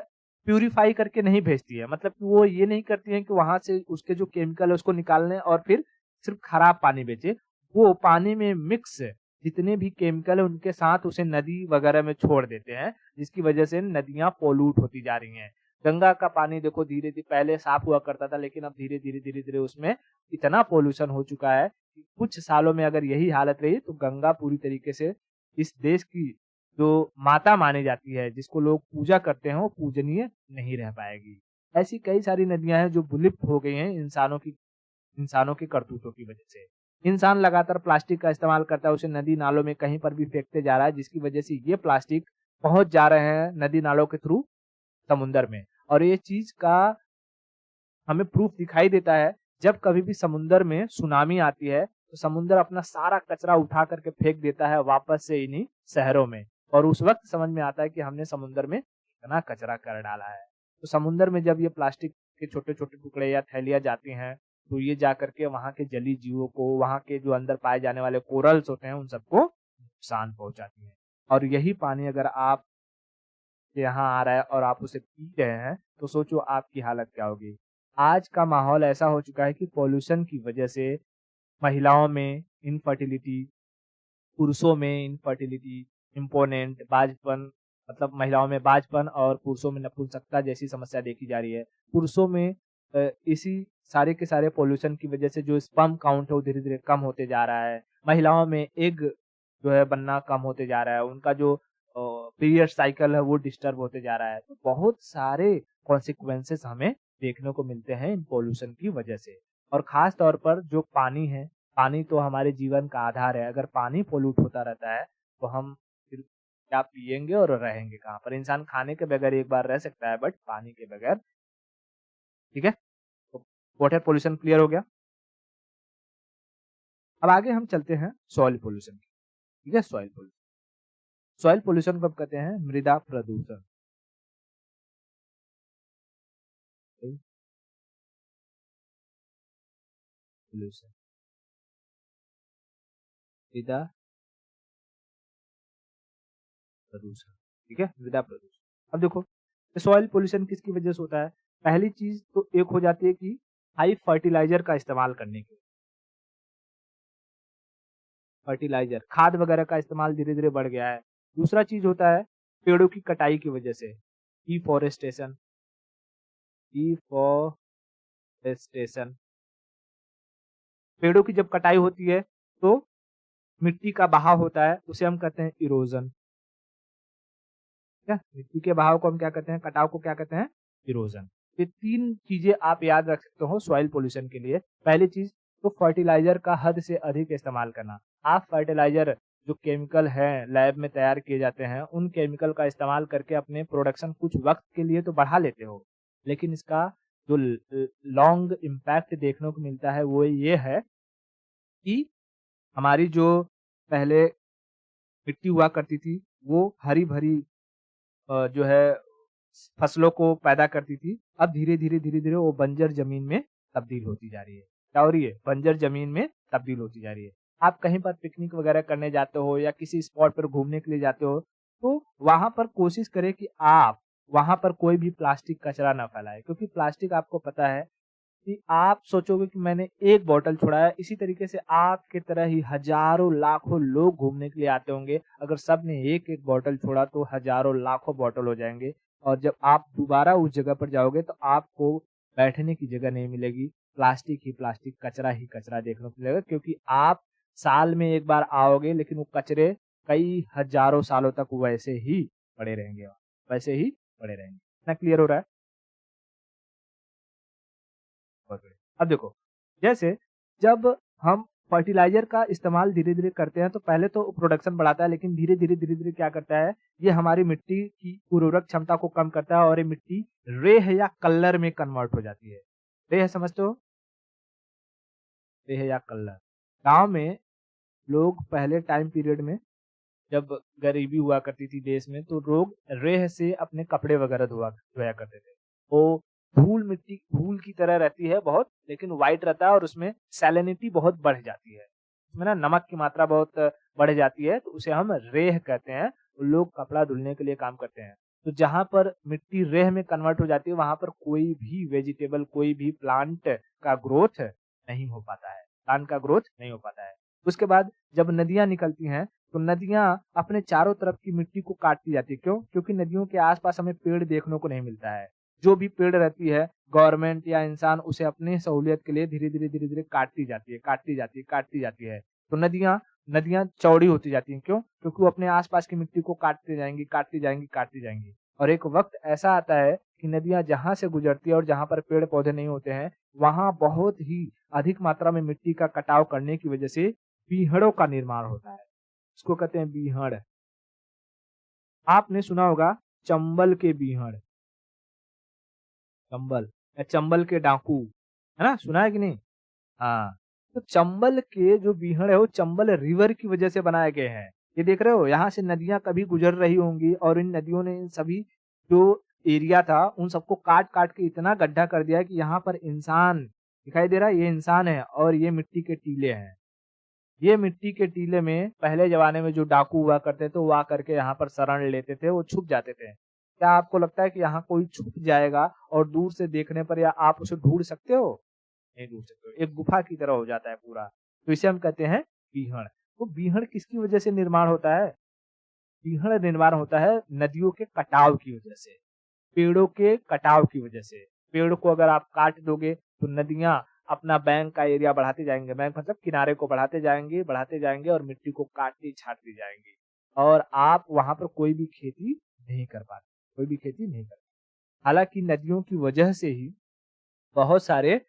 प्यूरिफाई करके नहीं भेजती है। मतलब कि वो ये नहीं करती है कि वहां से उसके जो केमिकल है उसको निकाल लें और फिर सिर्फ खराब पानी बेचे। वो पानी में मिक्स जितने भी केमिकल है उनके साथ उसे नदी वगैरह में छोड़ देते हैं, जिसकी वजह से नदियां पोल्यूट होती जा रही हैं। गंगा का पानी देखो धीरे धीरे पहले साफ हुआ करता था, लेकिन अब धीरे धीरे उसमें इतना पोल्यूशन हो चुका है कि कुछ सालों में अगर यही हालत रही तो गंगा पूरी तरीके से इस देश की जो माता मानी जाती है, जिसको लोग पूजा करते हैं, वो पूजनीय नहीं रह पाएगी। ऐसी कई सारी नदियां हैं जो विलुप्त हो गई हैं इंसानों की इंसानों की करतूतों की वजह से। इंसान लगातार प्लास्टिक का इस्तेमाल करता है, उसे नदी नालों में कहीं पर भी फेंकते जा रहा है, जिसकी वजह से ये प्लास्टिक पहुंच जा रहे हैं नदी नालों के थ्रू समुंदर में। और ये चीज का हमें प्रूफ दिखाई देता है जब कभी भी समुंदर में सुनामी आती है, तो समुंदर अपना सारा कचरा उठा करके फेंक देता है वापस से इन्हीं शहरों में, और उस वक्त समझ में आता है कि हमने समुंदर में इतना कचरा कर डाला है। तो समुंदर में जब ये प्लास्टिक के छोटे छोटे टुकड़े या थैलियां जाती हैं, तो ये जा करके वहां के जलीय जीवों को, वहां के जो अंदर पाए जाने वाले कोरल्स होते हैं, उन सबको नुकसान पहुंचाती है। और यही पानी अगर आप यहाँ आ रहा है और आप उसे पी रहे हैं, तो सोचो आपकी हालत क्या होगी। आज का माहौल ऐसा हो चुका है कि पॉल्यूशन की वजह से महिलाओं में इनफर्टिलिटी, पुरुषों में इनफर्टिलिटी, इम्पोनेंट, बाजपन, मतलब महिलाओं में बाजपन और पुरुषों में नपुंसकता जैसी समस्या देखी जा रही है। पुरुषों में इसी सारे के सारे पॉल्यूशन की वजह से जो स्पर्म काउंट है वो धीरे-धीरे कम होते जा रहा है। महिलाओं में एग जो है बनना कम होते जा रहा है। उनका जो पीरियड साइकिल है वो डिस्टर्ब होते जा रहा है। तो बहुत सारे कॉन्सिक्वेंसेस हमें देखने को मिलते हैं इन पॉल्यूशन की वजह से। और खास तौर पर जो पानी है, पानी तो हमारे जीवन का आधार है। अगर पानी पोल्यूट होता रहता है तो हम फिर क्या पिएंगे और रहेंगे कहाँ पर। इंसान खाने के बगैर एक बार रह सकता है, बट पानी के बगैर। ठीक है, तो वाटर पोल्यूशन क्लियर हो गया। अब आगे हम चलते हैं सॉइल पोल्यूशन की। ठीक है, सॉइल पोल्यूशन, सॉइल पोल्यूशन को हम कहते हैं मृदा प्रदूषण। पोल्यूशन, मृदा प्रदूषण। ठीक है, मृदा प्रदूषण। अब देखो सॉइल पोल्यूशन किसकी वजह से होता है। पहली चीज तो एक हो जाती है कि हाई फर्टिलाइजर का इस्तेमाल करने की, फर्टिलाइजर खाद वगैरह का इस्तेमाल धीरे धीरे बढ़ गया है। दूसरा चीज होता है पेड़ों की कटाई की वजह से, डिफॉरेस्टेशन, डिफॉरेस्टेशन। पेड़ों की जब कटाई होती है तो मिट्टी का बहाव होता है, उसे हम कहते हैं इरोजन। क्या मिट्टी के बहाव को हम क्या कहते हैं, कटाव को क्या कहते हैं, इरोजन। ये तीन चीजें आप याद रख सकते हो सॉइल पोल्यूशन के लिए। पहली चीज तो फर्टिलाइजर का हद से अधिक इस्तेमाल करना। आप फर्टिलाइजर जो केमिकल है लैब में तैयार किए जाते हैं, उन केमिकल का इस्तेमाल करके अपने प्रोडक्शन कुछ वक्त के लिए तो बढ़ा लेते हो, लेकिन इसका जो लॉन्ग इम्पैक्ट देखने को मिलता है वो ये है कि हमारी जो पहले मिट्टी हुआ करती थी वो हरी भरी जो है फसलों को पैदा करती थी, अब धीरे-धीरे वो बंजर ज़मीन में तब्दील होती जा रही है। क्या हो रही है? बंजर ज़मीन में तब्दील होती जा रही है। आप कहीं पर पिकनिक वगैरह करने जाते हो या किसी स्पॉट पर घूमने के लिए जाते हो, तो वहाँ पर कोशिश करें कि आप वहाँ पर कोई भी प्लास्टिक कचरा ना फैलाएँ, क्योंकि प्लास्टिक आपको पता है कि आप सोचोगे कि मैंने एक बॉटल छोड़ा है, इसी तरीके से आपके तरह ही हज़ारों लाखों लोग घूमने के लिए आते होंगे। अगर सबने एक-एक बॉटल छोड़ा तो हज़ारों लाखों बॉटल हो जाएँगे, और जब आप दोबारा उस जगह पर जाओगे तो आपको बैठने की जगह नहीं मिलेगी। प्लास्टिक ही प्लास्टिक, कचरा ही कचरा देखने को मिलेगा, क्योंकि आप साल में एक बार आओगे लेकिन वो कचरे कई हज़ारों सालों तक वैसे ही पड़े रहेंगे, वैसे ही पड़े रहेंगे। इतना क्लियर हो रहा है? बहुत बढ़िया। अब देखो, जैसे जब हम फर्टिलाइज़र का इस्तेमाल धीरे-धीरे करते हैं तो पहले तो प्रोडक्शन बढ़ाता है, लेकिन धीरे-धीरे क्या करता है, ये हमारी मिट्टी की उर्वरक क्षमता को कम करता है और ये मिट्टी रेह या कल्लर में कन्वर्ट हो जाती है। रेह समझते हो? रेह या कल्लर। गाँव में लोग पहले टाइम पीरियड में जब गरीबी हुआ करती थी देश में, तो लोग रेह से अपने कपड़े वगैरह धोया करते थे। वो धूल की तरह रहती है बहुत, लेकिन व्हाइट रहता है और उसमें सैलिनिटी बहुत बढ़ जाती है। उसमें ना नमक की मात्रा बहुत बढ़ जाती है, तो उसे हम रेह कहते हैं। लोग कपड़ा धुलने के लिए काम करते हैं। तो जहाँ पर मिट्टी रेह में कन्वर्ट हो जाती है, वहाँ पर कोई भी वेजिटेबल, कोई भी प्लांट का ग्रोथ नहीं हो पाता है। प्लांट का ग्रोथ नहीं हो पाता है। उसके बाद जब नदियाँ निकलती हैं, तो नदियाँ अपने चारों तरफ की मिट्टी को काटती जाती है। क्यों? क्योंकि नदियों के आस-पास हमें पेड़ देखने को नहीं मिलता है। जो भी पेड़ रहती है, गवर्नमेंट या इंसान उसे अपनी सहूलियत के लिए धीरे-धीरे काटती जाती है, काटती जाती है, काटती जाती है। तो नदियाँ नदियाँ चौड़ी होती जाती हैं। क्यों? क्योंकि वो अपने आस-पास की मिट्टी को काटती जाएँगी, काटती जाएँगी, काटती जाएँगी। और एक वक़्त ऐसा आता है कि नदियाँ जहाँ से गुज़रती है और जहाँ पर पेड़-पौधे नहीं होते हैं, वहां बहुत ही अधिक मात्रा में मिट्टी का कटाव करने की वजह से बीहड़ों का निर्माण होता है। इसको कहते हैं बीहड़। आपने सुना होगा चंबल के बीहड़, चंबल या चंबल के डाकू, है ना, सुना है कि नहीं? हाँ, तो चंबल के जो बीहड़ है वो चंबल रिवर की वजह से बनाए गए हैं। ये देख रहे हो, यहाँ से नदियां कभी गुजर रही होंगी और इन नदियों ने इन सभी जो एरिया था उन सबको काट काट के इतना गड्ढा कर दिया है कि यहाँ पर इंसान दिखाई दे रहा है। ये इंसान है और ये मिट्टी के टीले हैं। ये मिट्टी के टीले में पहले जमाने में जो डाकू हुआ करते थे वो आकर के यहाँ पर शरण लेते थे, वो छुप जाते थे। क्या आपको लगता है कि यहाँ कोई छुप जाएगा और दूर से देखने पर या आप उसे ढूंढ सकते हो? नहीं ढूंढ सकते हो, एक गुफा की तरह हो जाता है पूरा। तो इसे हम कहते हैं बीहड़। तो बीहड़ किसकी वजह से निर्माण होता है? बीहड़ निर्माण होता है नदियों के कटाव की वजह से, पेड़ों के कटाव की वजह से। पेड़ को अगर आप काट दोगे तो नदियां अपना बैंक का एरिया बढ़ाते जाएंगे, बैंक मतलब किनारे को बढ़ाते जाएंगे और मिट्टी को काटती छाटती जाएंगी और आप वहां पर कोई भी खेती नहीं कर पाते, कोई भी खेती नहीं कर पाते। हालांकि नदियों की वजह से ही बहुत सारे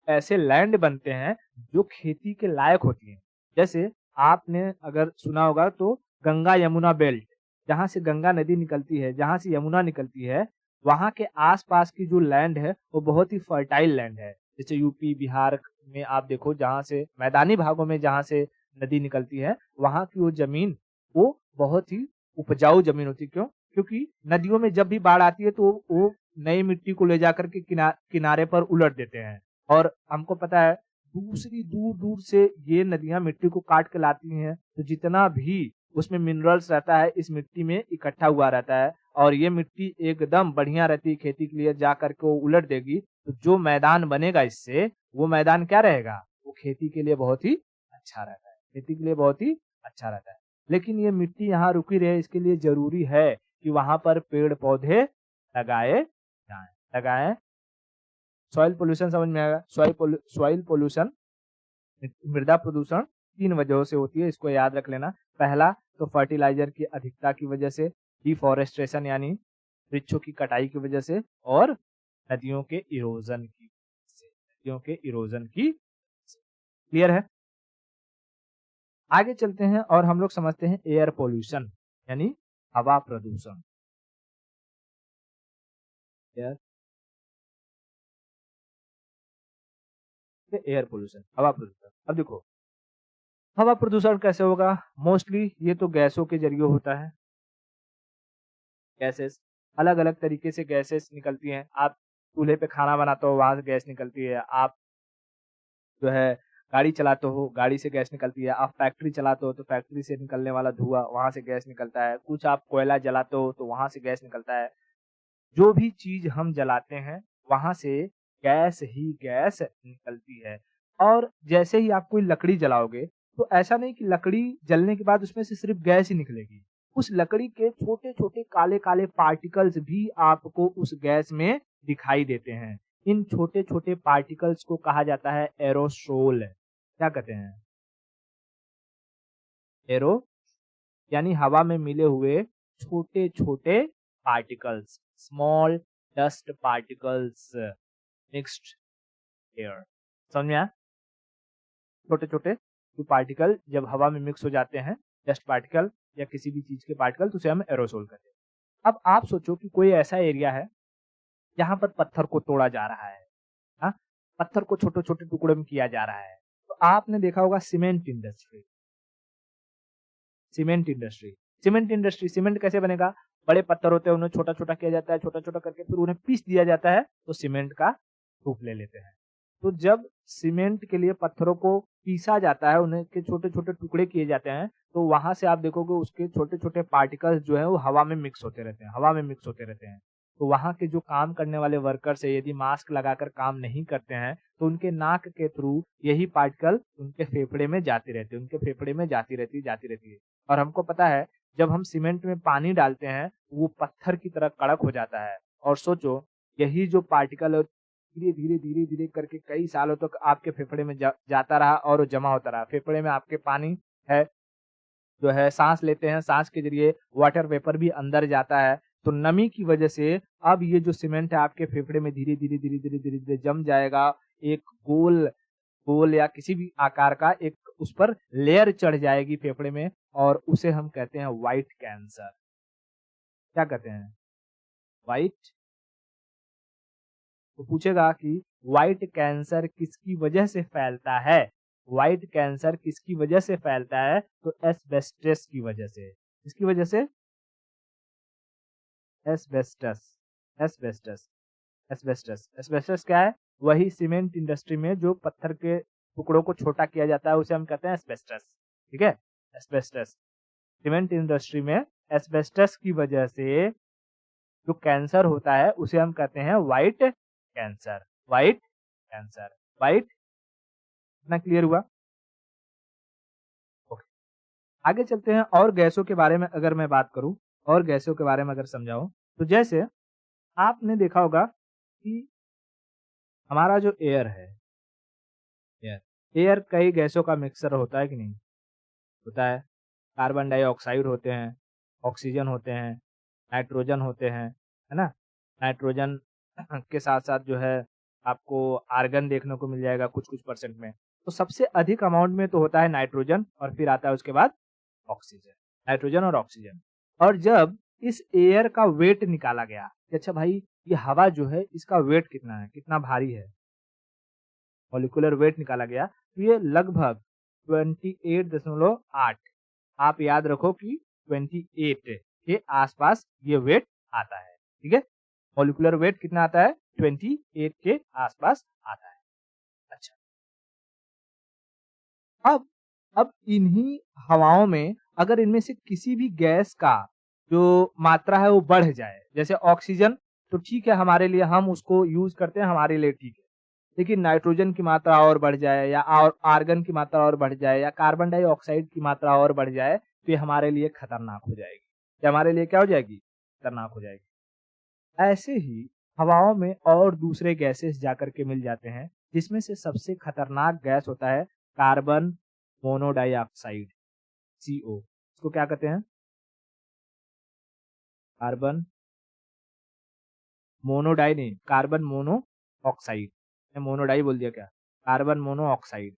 ऐसे लैंड बनते हैं जो खेती के लायक होती हैं। जैसे आपने अगर सुना होगा तो गंगा यमुना बेल्ट, जहाँ से गंगा नदी निकलती है, जहाँ से यमुना निकलती है, वहाँ के आसपास की जो लैंड है वो बहुत ही फर्टाइल लैंड है। जैसे यूपी बिहार में आप देखो, जहाँ से मैदानी भागों में जहाँ से नदी निकलती है वहाँ की वो जमीन वो बहुत ही उपजाऊ जमीन होती है। क्यों? क्योंकि नदियों में जब भी बाढ़ आती है तो वो नई मिट्टी को ले जाकर के किनारे पर उलट देते हैं। और हमको पता है दूसरी दूर दूर से ये नदियां मिट्टी को काट के लाती हैं, तो जितना भी उसमें मिनरल्स रहता है इस मिट्टी में इकट्ठा हुआ रहता है और ये मिट्टी एकदम बढ़िया रहती है खेती के लिए। जा करके वो उलट देगी तो जो मैदान बनेगा इससे, वो मैदान क्या रहेगा? वो खेती के लिए बहुत ही अच्छा रहता है, खेती के लिए बहुत ही अच्छा रहता है। लेकिन ये मिट्टी यहाँ रुकी रहे इसके लिए जरूरी है कि वहां पर पेड़ पौधे लगाए जाएं, लगाए। सॉइल पोल्यूशन समझ में आएगा? सॉइल पोल्यूशन, मृदा प्रदूषण 3 वजहों से होती है, इसको याद रख लेना। पहला तो फर्टिलाइजर की अधिकता की वजह से, डिफॉरेस्टेशन यानी वृक्षों की कटाई की वजह से, और नदियों के इरोजन की वजह से, नदियों के इरोजन की। क्लियर है? आगे चलते हैं और हम लोग समझते हैं एयर पोल्यूशन यानी हवा प्रदूषण। एयर पोल्यूशन, हवा प्रदूषण। अब देखो हवा प्रदूषण कैसे होगा? मोस्टली ये तो गैसों के जरिए होता है। गैसेस अलग अलग तरीके से गैसेस निकलती हैं। आप चूल्हे पे खाना बनाते हो, वहां से गैस निकलती है। आप जो है गाड़ी चलाते हो, गाड़ी से गैस निकलती है। आप फैक्ट्री चलाते हो तो फैक्ट्री से निकलने वाला धुआं, वहां से गैस निकलता है। कुछ आप कोयला जलाते हो तो वहां से गैस निकलता है। जो भी चीज हम जलाते हैं वहां से गैस ही गैस निकलती है। और जैसे ही आप कोई लकड़ी जलाओगे तो ऐसा नहीं कि लकड़ी जलने के बाद उसमें से सिर्फ गैस ही निकलेगी, उस लकड़ी के छोटे छोटे काले काले पार्टिकल्स भी आपको उस गैस में दिखाई देते हैं। इन छोटे छोटे पार्टिकल्स को कहा जाता है एरोसोल। क्या कहते हैं? एरो यानी हवा में मिले हुए छोटे छोटे particles, small dust particles mixed air. समझ में आया? छोटे छोटे जो पार्टिकल जब हवा में मिक्स हो जाते हैं, डस्ट पार्टिकल या किसी भी चीज के पार्टिकल, तो उसे हम एरोसोल कहते हैं। अब आप सोचो कि कोई ऐसा एरिया है जहां पर पत्थर को तोड़ा जा रहा है, हाँ, पत्थर को छोटे छोटे टुकड़ों में किया जा रहा है। तो आपने देखा होगा cement industry. Cement industry, cement industry, cement कैसे बनेगा? बड़े पत्थर होते हैं, उन्हें छोटा छोटा किया जाता है, छोटा छोटा करके फिर उन्हें पीस दिया जाता है तो सीमेंट का रूप ले लेते हैं। तो जब सीमेंट के लिए पत्थरों को पीसा जाता है, उन्हें के छोटे छोटे टुकड़े किए जाते हैं, तो वहां से आप देखोगे उसके छोटे छोटे पार्टिकल्स जो है वो हवा में मिक्स होते रहते हैं, हवा में मिक्स होते रहते हैं। तो वहां के जो काम करने वाले वर्कर्स है, यदि मास्क लगाकर काम नहीं करते हैं तो उनके नाक के थ्रू यही पार्टिकल उनके फेफड़े में जाती रहती है, उनके फेफड़े में जाती रहती है। और हमको पता है जब हम सीमेंट में पानी डालते हैं वो पत्थर की तरह कड़क हो जाता है। और सोचो यही जो पार्टिकल है धीरे धीरे धीरे धीरे करके कई सालों तक आपके फेफड़े में जाता रहा और वो जमा होता रहा। फेफड़े में आपके पानी है जो है, सांस लेते हैं, सांस के जरिए वाटर वेपर भी अंदर जाता है। तो नमी की वजह से अब ये जो सीमेंट है आपके फेफड़े में धीरे धीरे धीरे धीरे धीरे धीरे जम जाएगा। एक गोल गोल या किसी भी आकार का एक उस पर लेयर चढ़ जाएगी फेफड़े में, और उसे हम कहते हैं व्हाइट कैंसर। क्या कहते हैं? व्हाइट। तो पूछेगा कि व्हाइट कैंसर किसकी वजह से फैलता है? व्हाइट कैंसर किसकी वजह से फैलता है? तो एस्बेस्टस की वजह से। किसकी वजह से? एस्बेस्टस। एस्बेस्टस। एस्बेस्टस। एस्बेस्टस क्या है? वही सीमेंट इंडस्ट्री में जो पत्थर के टुकड़ों को छोटा किया जाता है, उसे हम कहते हैं एस्बेस्टस। ठीक है, एस्बेस्टस। सीमेंट इंडस्ट्री में एस्बेस्टस की वजह से जो कैंसर होता है उसे हम कहते हैं white cancer. White cancer. White. इतना क्लियर हुआ? ओके, आगे चलते हैं। और गैसों के बारे में अगर मैं बात करूं, और गैसों के बारे में अगर समझाऊं, तो जैसे आपने देखा होगा कि हमारा जो एयर है, एयर एयर कई गैसों का मिक्सर होता है कि नहीं? होता है। कार्बन डाइऑक्साइड होते हैं, ऑक्सीजन होते हैं, नाइट्रोजन होते हैं, है ना? नाइट्रोजन के साथ-साथ जो है आपको आर्गन देखने को मिल जाएगा कुछ-कुछ परसेंट में। तो सबसे अधिक अमाउंट में तो होता है नाइट्रोजन, और फिर आता है उसके बाद ऑक्सीजन। नाइट्रोजन और ऑक्सीजन। और जब इस एयर का वेट निकाला गया कि अच्छा भाई ये हवा जो है इसका वेट कितना है, कितना भारी है, मॉलिक्यूलर वेट निकाला गया, तो ये लगभग 28.8, आप याद रखो कि 28 के आसपास ये वेट आता है। ठीक है, मॉलिक्यूलर वेट कितना आता है? 28 के आसपास आता है। अच्छा, अब इन्हीं हवाओं में अगर इनमें से किसी भी गैस का जो मात्रा है वो बढ़ जाए, जैसे ऑक्सीजन, तो ठीक है हमारे लिए, हम उसको यूज करते हैं, हमारे लिए ठीक है। लेकिन नाइट्रोजन की मात्रा और बढ़ जाए, या और आर्गन की मात्रा और बढ़ जाए, या कार्बन डाइऑक्साइड की मात्रा और बढ़ जाए, तो ये हमारे लिए खतरनाक हो जाएगी। ये हमारे लिए क्या हो जाएगी? खतरनाक हो जाएगी। ऐसे ही हवाओं में और दूसरे गैसेस जाकर के मिल जाते हैं, जिसमें से सबसे खतरनाक गैस होता है कार्बन मोनोडाइऑक्साइड, CO। इसको क्या कहते हैं? कार्बन मोनोडाई नहीं, कार्बन मोनो ऑक्साइड। मैं मोनोडाई बोल दिया क्या? Carbon mono oxide.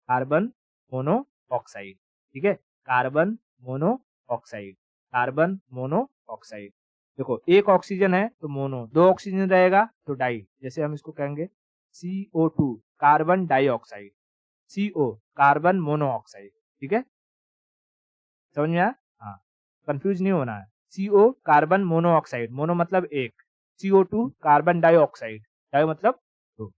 Carbon mono oxide. ठीक है, carbon mono oxide. Carbon mono oxide. देखो, एक ऑक्सीजन है तो मोनो, दो ऑक्सीजन रहेगा तो डाई। जैसे हम इसको कहेंगे CO2, carbon dioxide. CO, carbon mono oxide. ठीक है, समझ में आया? हाँ, कंफ्यूज नहीं होना है। CO, carbon mono oxide. Mono मतलब एक, CO2, कार्बन डाइऑक्साइड, डाई मतलब दो।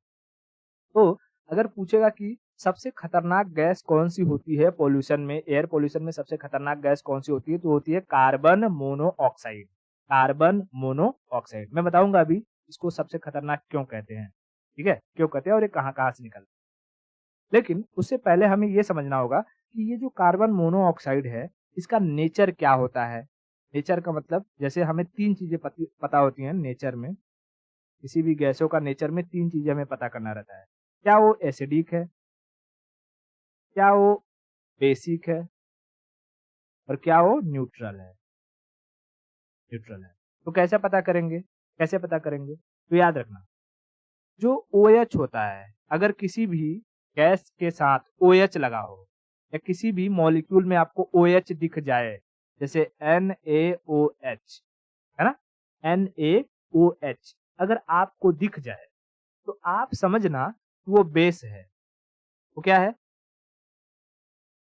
तो अगर पूछेगा कि सबसे खतरनाक गैस कौन सी होती है पॉल्यूशन में, एयर पॉल्यूशन में सबसे खतरनाक गैस कौन सी होती है, तो होती है कार्बन मोनोऑक्साइड। Carbon monoxide. मैं बताऊंगा अभी इसको सबसे खतरनाक क्यों कहते हैं। ठीक है, क्यों कहते हैं और ये कहाँ कहाँ से निकलता है। लेकिन उससे पहले हमें ये समझना होगा कि ये जो कार्बन मोनोऑक्साइड है, इसका नेचर क्या होता है। नेचर का मतलब, जैसे हमें तीन चीजें पता होती हैं नेचर में। किसी भी गैसों का नेचर में तीन चीजें हमें पता करना रहता है। क्या वो एसिडिक है, क्या वो बेसिक है, और क्या वो न्यूट्रल है। न्यूट्रल है। तो कैसे पता करेंगे? कैसे पता करेंगे? तो याद रखना, जो OH होता है, अगर किसी भी गैस के साथ OH लगा हो, या किसी भी मॉलिक्यूल में आपको OH दिख जाए, जैसे NaOH, है ना, NaOH अगर आपको दिख जाए, तो आप समझना वो बेस है। वो क्या है?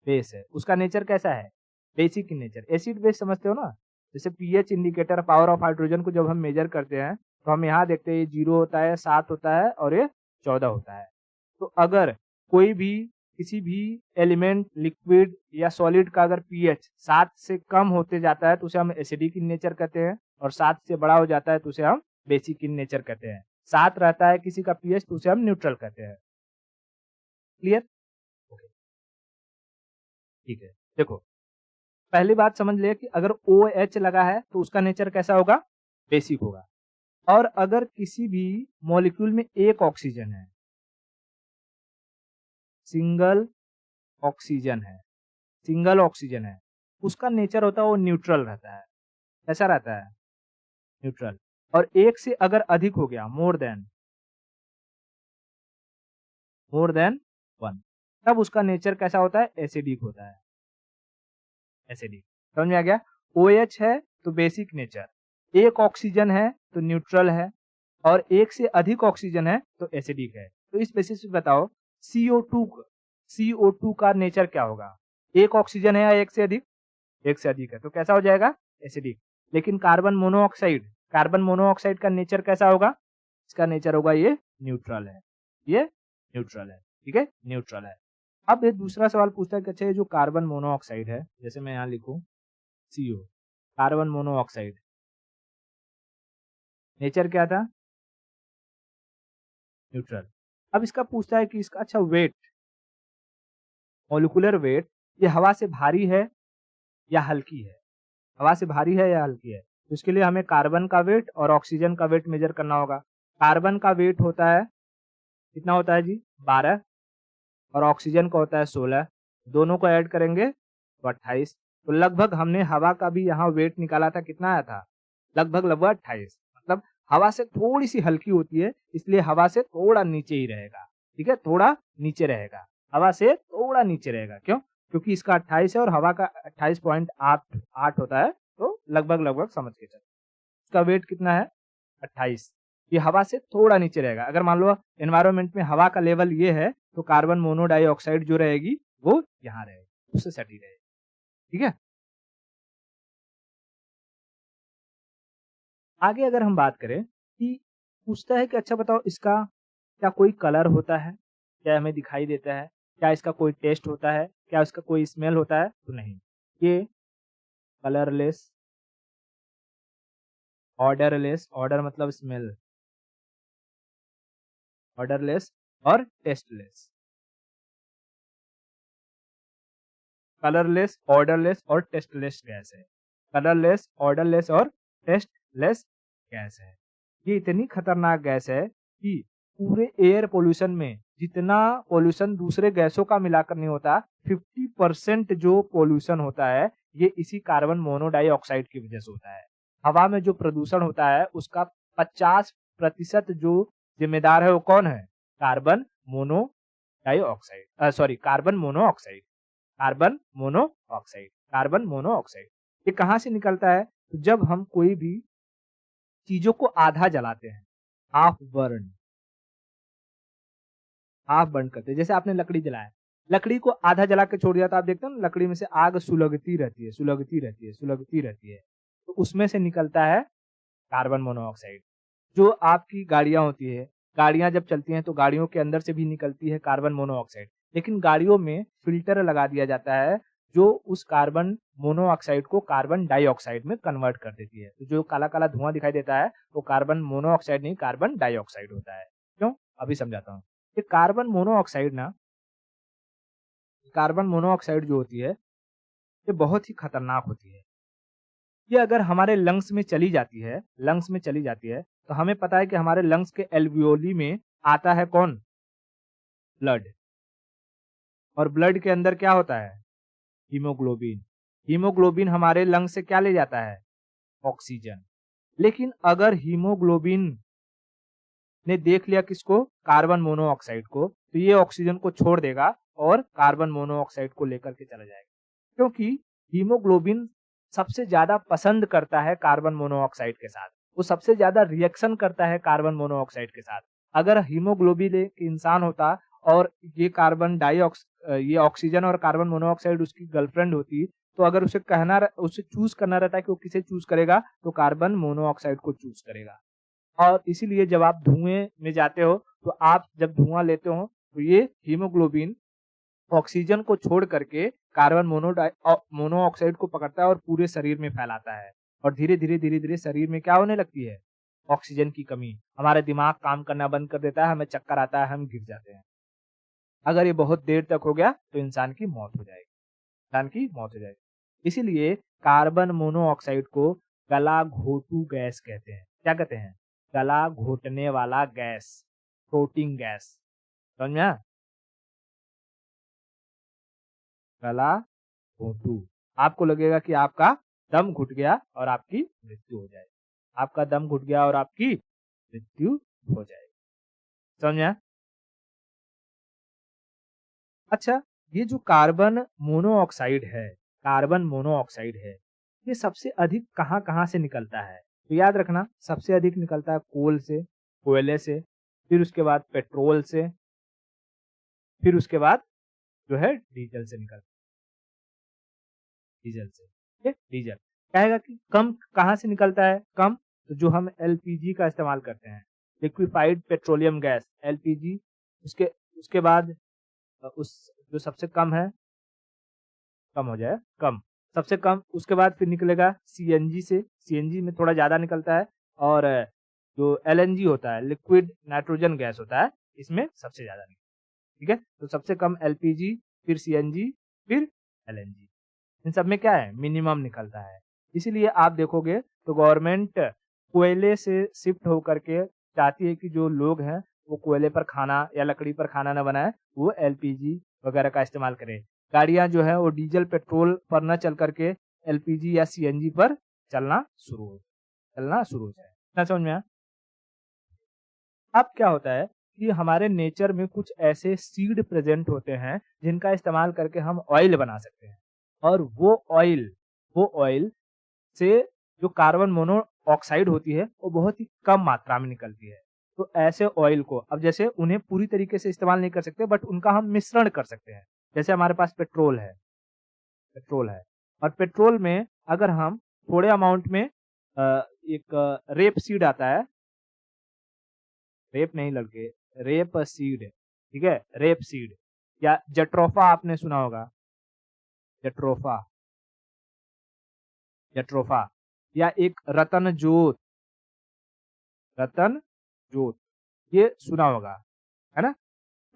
बेस है। उसका नेचर कैसा है? Basic in nature. Acid base समझते हो ना? जैसे pH indicator, power of hydrogen को जब हम मेजर करते हैं, तो हम यहाँ देखते हैं ये 0 होता है, 7 होता है, और ये 14 होता है। तो अगर कोई भी किसी भी एलिमेंट, लिक्विड या सॉलिड का अगर पीएच 7 से कम होते जाता है, तो उसे हम एसिडिक इन नेचर कहते हैं, और 7 से बड़ा हो जाता है तो उसे हम बेसिक इन नेचर कहते हैं। 7 रहता है किसी का पीएच तो उसे हम न्यूट्रल कहते हैं। क्लियर? ठीक है, देखो, पहली बात समझ ले कि अगर OH लगा है तो उसका नेचर कैसा होगा? बेसिक होगा। और अगर किसी भी मॉलिक्यूल में एक ऑक्सीजन है, सिंगल ऑक्सीजन है, सिंगल ऑक्सीजन है, उसका नेचर होता है वो न्यूट्रल रहता है। कैसा रहता है? न्यूट्रल। और एक से अगर अधिक हो गया, मोर देन, मोर देन 1, तब उसका नेचर कैसा होता है? एसिडिक होता है, एसिडिक। समझ में आ गया? OH है तो बेसिक नेचर, एक ऑक्सीजन है तो न्यूट्रल है, और एक से अधिक ऑक्सीजन है तो एसिडिक है। तो इस बेसिस पे बताओ CO2 का नेचर क्या होगा? एक ऑक्सीजन है या एक से अधिक? एक से अधिक है, तो कैसा हो जाएगा? एसिडिक। लेकिन कार्बन मोनोऑक्साइड का नेचर कैसा होगा? इसका नेचर होगा ये न्यूट्रल है, ये न्यूट्रल है, ठीक है, न्यूट्रल है। अब ये दूसरा सवाल पूछता है कि अच्छा ये जो कार्बन मोनोऑक्साइड है, जैसे मैं यहाँ लिखूं CO, कार्बन मोनोऑक्साइड, नेचर क्या था? न्यूट्रल। अब इसका पूछता है कि इसका अच्छा वेट, मॉलिक्यूलर वेट, ये हवा से भारी है या हल्की है? हवा से भारी है या हल्की है? तो इसके लिए हमें कार्बन का वेट और ऑक्सीजन का वेट मेजर करना होगा। कार्बन का वेट होता है, कितना होता है जी? 12, और ऑक्सीजन का होता है 16। दोनों को ऐड करेंगे तो 28। तो लगभग हमने हवा का भी यहाँ वेट निकाला था, कितना आया था? लगभग 28। मतलब हवा से थोड़ी सी हल्की होती है, इसलिए हवा से थोड़ा नीचे ही रहेगा, ठीक है, थोड़ा नीचे रहेगा, हवा से थोड़ा नीचे रहेगा। क्यों? क्योंकि इसका 28 है और हवा का 28.8 होता है, तो लगभग समझ के चलो। इसका वेट कितना है? 28। ये हवा से थोड़ा नीचे रहेगा। अगर मान लो एनवायरनमेंट में हवा का लेवल ये है, तो कार्बन मोनोडाइऑक्साइड जो रहेगी वो यहाँ रहेगी, उससे सटी रहेगी, ठीक है। आगे अगर हम बात करें कि पूछता है कि अच्छा बताओ इसका क्या कोई कलर होता है? क्या हमें दिखाई देता है? क्या इसका कोई टेस्ट होता है? क्या इसका कोई स्मेल होता है? तो नहीं, ये कलरलेस, ऑर्डरलेस, ऑर्डर मतलब स्मेल, ऑर्डरलेस और टेस्टलेस। कलरलेस, ऑर्डरलेस और टेस्टलेस गैस है। कलरलेस, ऑर्डरलेस और टेस्टलेस गैस है। ये इतनी खतरनाक गैस है कि पूरे एयर पोल्यूशन में जितना पोल्यूशन दूसरे गैसों का मिलाकर नहीं होता, 50% जो पोल्यूशन होता है ये इसी कार्बन मोनोडाइऑक्साइड की वजह से होता है। हवा में जो प्रदूषण होता है उसका 50% जो जिम्मेदार है वो कौन है? Carbon monodioxide, sorry, carbon monoxide, carbon monoxide, carbon monoxide. ये कहाँ से निकलता है? तो जब हम कोई भी चीजों को आधा जलाते हैं, हाफ बर्न करते हैं, जैसे आपने लकड़ी जलाया, लकड़ी को आधा जला के छोड़ दिया तो आप देखते हो ना लकड़ी में से आग सुलगती रहती है, सुलगती रहती है, सुलगती रहती है, तो उसमें से निकलता है कार्बन मोनोऑक्साइड। जो आपकी गाड़ियां होती है, गाड़ियां जब चलती हैं तो गाड़ियों के अंदर से भी निकलती है कार्बन मोनोऑक्साइड, लेकिन गाड़ियों में फिल्टर लगा दिया जाता है जो उस कार्बन मोनोऑक्साइड को कार्बन डाइऑक्साइड में कन्वर्ट कर देती है। तो जो काला काला धुआं दिखाई देता है वो कार्बन मोनोऑक्साइड नहीं, कार्बन डाइऑक्साइड होता है। क्यों? अभी समझाता हूँ। ये कार्बन मोनोऑक्साइड ना, कार्बन मोनोऑक्साइड जो होती है ये बहुत ही खतरनाक होती है। ये अगर हमारे लंग्स में चली जाती है, लंग्स में चली जाती है, तो हमें पता है कि हमारे लंग्स के एल्वियोली में आता है कौन? ब्लड। और ब्लड के अंदर क्या होता है? हीमोग्लोबिन। हीमोग्लोबिन हमारे लंग्स से क्या ले जाता है? ऑक्सीजन। लेकिन अगर हीमोग्लोबिन ने देख लिया किसको? कार्बन मोनोऑक्साइड को, तो ये ऑक्सीजन को छोड़ देगा और कार्बन मोनोऑक्साइड को लेकर के चला जाएगा। क्योंकि हीमोग्लोबिन सबसे ज्यादा पसंद करता है कार्बन मोनोऑक्साइड के साथ, वो सबसे ज्यादा रिएक्शन करता है कार्बन मोनोऑक्साइड के साथ। अगर हीमोग्लोबिन एक इंसान होता और ये ऑक्सीजन और कार्बन मोनोऑक्साइड उसकी गर्लफ्रेंड होती, तो अगर उसे चूज करना रहता है कि वो किसे चूज करेगा, तो कार्बन मोनोऑक्साइड को चूज करेगा। और इसीलिए जब आप धुएं में जाते हो, तो आप जब धुआं लेते हो तो ये हीमोग्लोबिन ऑक्सीजन को छोड़ करके कार्बन मोनोऑक्साइड को पकड़ता है और पूरे शरीर में फैलाता है। और धीरे धीरे शरीर में क्या होने लगती है? ऑक्सीजन की कमी, हमारा दिमाग काम करना बंद कर देता है, हमें चक्कर आता है, हम गिर जाते हैं। अगर ये बहुत देर तक हो गया तो इंसान की मौत हो जाएगी, इंसान की मौत हो जाएगी। इसीलिए कार्बन मोनोऑक्साइड को गला घोटू गैस कहते हैं। क्या कहते हैं? गला घोटने वाला गैस, फ्लोटिंग गैस। समझ में आया? गला घोटू। आपको लगेगा कि आपका दम घुट गया और आपकी मृत्यु हो जाएगी, आपका दम घुट गया और आपकी मृत्यु हो जाएगी। समझ में आया? अच्छा, ये जो कार्बन मोनोऑक्साइड है, कार्बन मोनोऑक्साइड है, ये सबसे अधिक कहाँ-कहाँ से निकलता है? तो याद रखना, सबसे अधिक निकलता है कोल से, कोयले से, फिर उसके बाद पेट्रोल से, फिर उसके बाद जो है डीजल से निकलता है, डीजल से, ठीक है? डीजल। कहेगा कि कम कहाँ से निकलता है? कम, तो जो हम एलपीजी का इस्तेमाल करते हैं, लिक्विफाइड पेट्रोलियम गैस, एलपीजी, उसके उसके बाद उस जो सबसे कम है, कम हो जाए, कम, सबसे कम, उसके बाद फिर निकलेगा सीएनजी से, सीएनजी में थोड़ा ज़्यादा निकलता है, और जो एलएनजी होता है, लिक्विड नाइट्रोजन गैस होता है, इसमें सबसे ज़्यादा निकलता है, ठीक है? तो सबसे कम एलपीजी, फिर सीएनजी, फिर एलएनजी। इन सब में क्या है? मिनिमम निकलता है। इसीलिए आप देखोगे तो गवर्नमेंट कोयले से शिफ्ट होकर के चाहती है कि जो लोग हैं, वो कोयले पर खाना या लकड़ी पर खाना ना बनाएँ, वो एलपीजी वगैरह का इस्तेमाल करें। गाड़ियाँ जो है वो डीज़ल, पेट्रोल पर ना चल कर के एलपीजी या सीएनजी पर चलना शुरू हो जाए। इतना समझ में आया? अब क्या होता है कि हमारे नेचर में कुछ ऐसे सीड प्रेज़ेंट होते हैं, जिनका इस्तेमाल करके हम ऑयल बना सकते हैं, और वो ऑयल से जो कार्बन मोनोऑक्साइड होती है, वो बहुत ही कम मात्रा में निकलती है। तो ऐसे ऑयल को, अब जैसे उन्हें पूरी तरीके से इस्तेमाल नहीं कर सकते, बट उनका हम मिश्रण कर सकते हैं। जैसे हमारे पास पेट्रोल है, और पेट्रोल में अगर हम थोड़े अमाउंट में एक रेप सीड आता है, रेप नहीं लड़के, रेप सीड, ठीक है? रेप सीड, या जट्रोफा आपने सुना होगा, जट्रोफा, जट्रोफा, या एक रतन जोत, ये सुना होगा, है ना?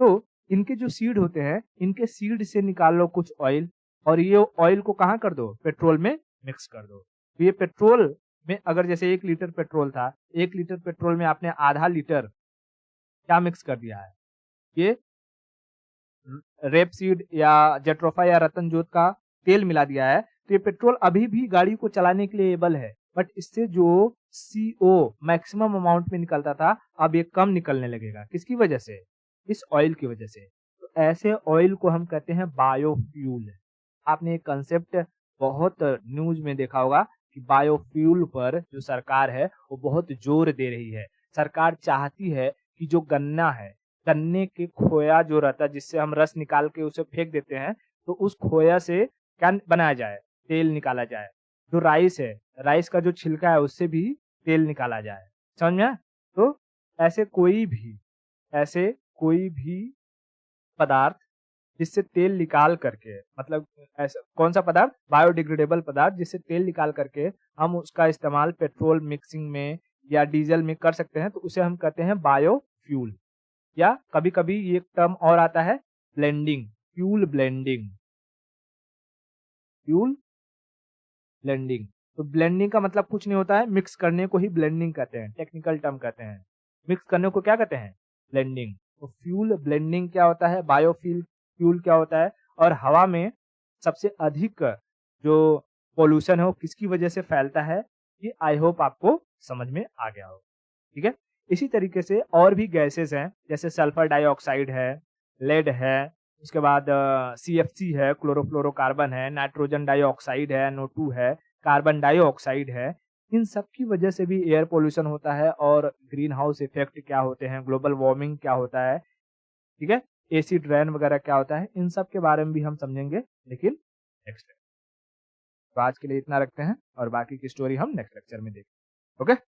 तो इनके जो सीड होते हैं, इनके सीड से निकाल लो कुछ ऑयल, और ये ऑयल को कहाँ कर दो? पेट्रोल में मिक्स कर दो। तो ये पेट्रोल में, अगर जैसे 1 लीटर पेट्रोल था, 1 लीटर पेट्रोल में आपने आधा लीटर क्या मिक्स कर दिया है? ये रेपसीड या जेट्रोफा या रतन जोत का तेल मिला दिया है, तो ये पेट्रोल अभी भी गाड़ी को चलाने के लिए एबल है, बट इससे जो सीओ मैक्सिमम अमाउंट में निकलता था, अब ये कम निकलने लगेगा। किसकी वजह से? इस ऑयल की वजह से। तो ऐसे ऑयल को हम कहते हैं बायोफ्यूल। आपने एक कंसेप्ट बहुत न्यूज में देखा होगा कि बायोफ्यूल पर जो सरकार है, वो बहुत जोर दे रही है। सरकार चाहती है कि जो गन्ना है, गन्ने के खोया जो रहता है, जिससे हम रस निकाल के उसे फेंक देते हैं, तो उस खोया से क्या बनाया जाए? तेल निकाला जाए। जो राइस है, राइस का जो छिलका है, उससे भी तेल निकाला जाए। समझ में आया? तो ऐसे ऐसे कोई भी पदार्थ जिससे तेल निकाल करके, मतलब ऐसा कौन सा पदार्थ? बायोडिग्रेडेबल पदार्थ, जिससे तेल निकाल करके हम उसका इस्तेमाल पेट्रोल मिक्सिंग में या डीजल में कर सकते हैं, तो उसे हम कहते हैं बायोफ्यूल। या कभी-कभी ये टर्म और आता है, blending, fuel blending, fuel blending. तो ब्लेंडिंग का मतलब कुछ नहीं होता है, मिक्स करने को ही ब्लेंडिंग कहते हैं, टेक्निकल टर्म कहते हैं। मिक्स करने को क्या कहते हैं? ब्लेंडिंग। तो फ्यूल ब्लेंडिंग क्या होता है? बायोफ्यूल फ्यूल क्या होता है? और हवा में सबसे अधिक जो पॉल्यूशन है, वो किसकी वजह से फैलता है? ये आई होप आपको समझ में आ गया हो। ठीक है? इसी तरीके से और भी गैसेस हैं, जैसे सल्फर डाइऑक्साइड है, लेड है, उसके बाद सीएफसी है, क्लोरोफ्लोरोकार्बन है, नाइट्रोजन डाइऑक्साइड है, NO2 है, कार्बन डाइऑक्साइड है। इन सब की वजह से भी एयर पोल्यूशन होता है, और ग्रीन हाउस इफेक्ट क्या होते हैं, ग्लोबल वार्मिंग क्या होता है, ठीक है? एसिड रेन वगैरह क्या होता है, इन सब के बारे में भी हम समझेंगे, लेकिन नेक्स्ट। तो आज के लिए इतना रखते हैं, और बाकी की स्टोरी हम नेक्स्ट लेक्चर में देखेंगे। ओके?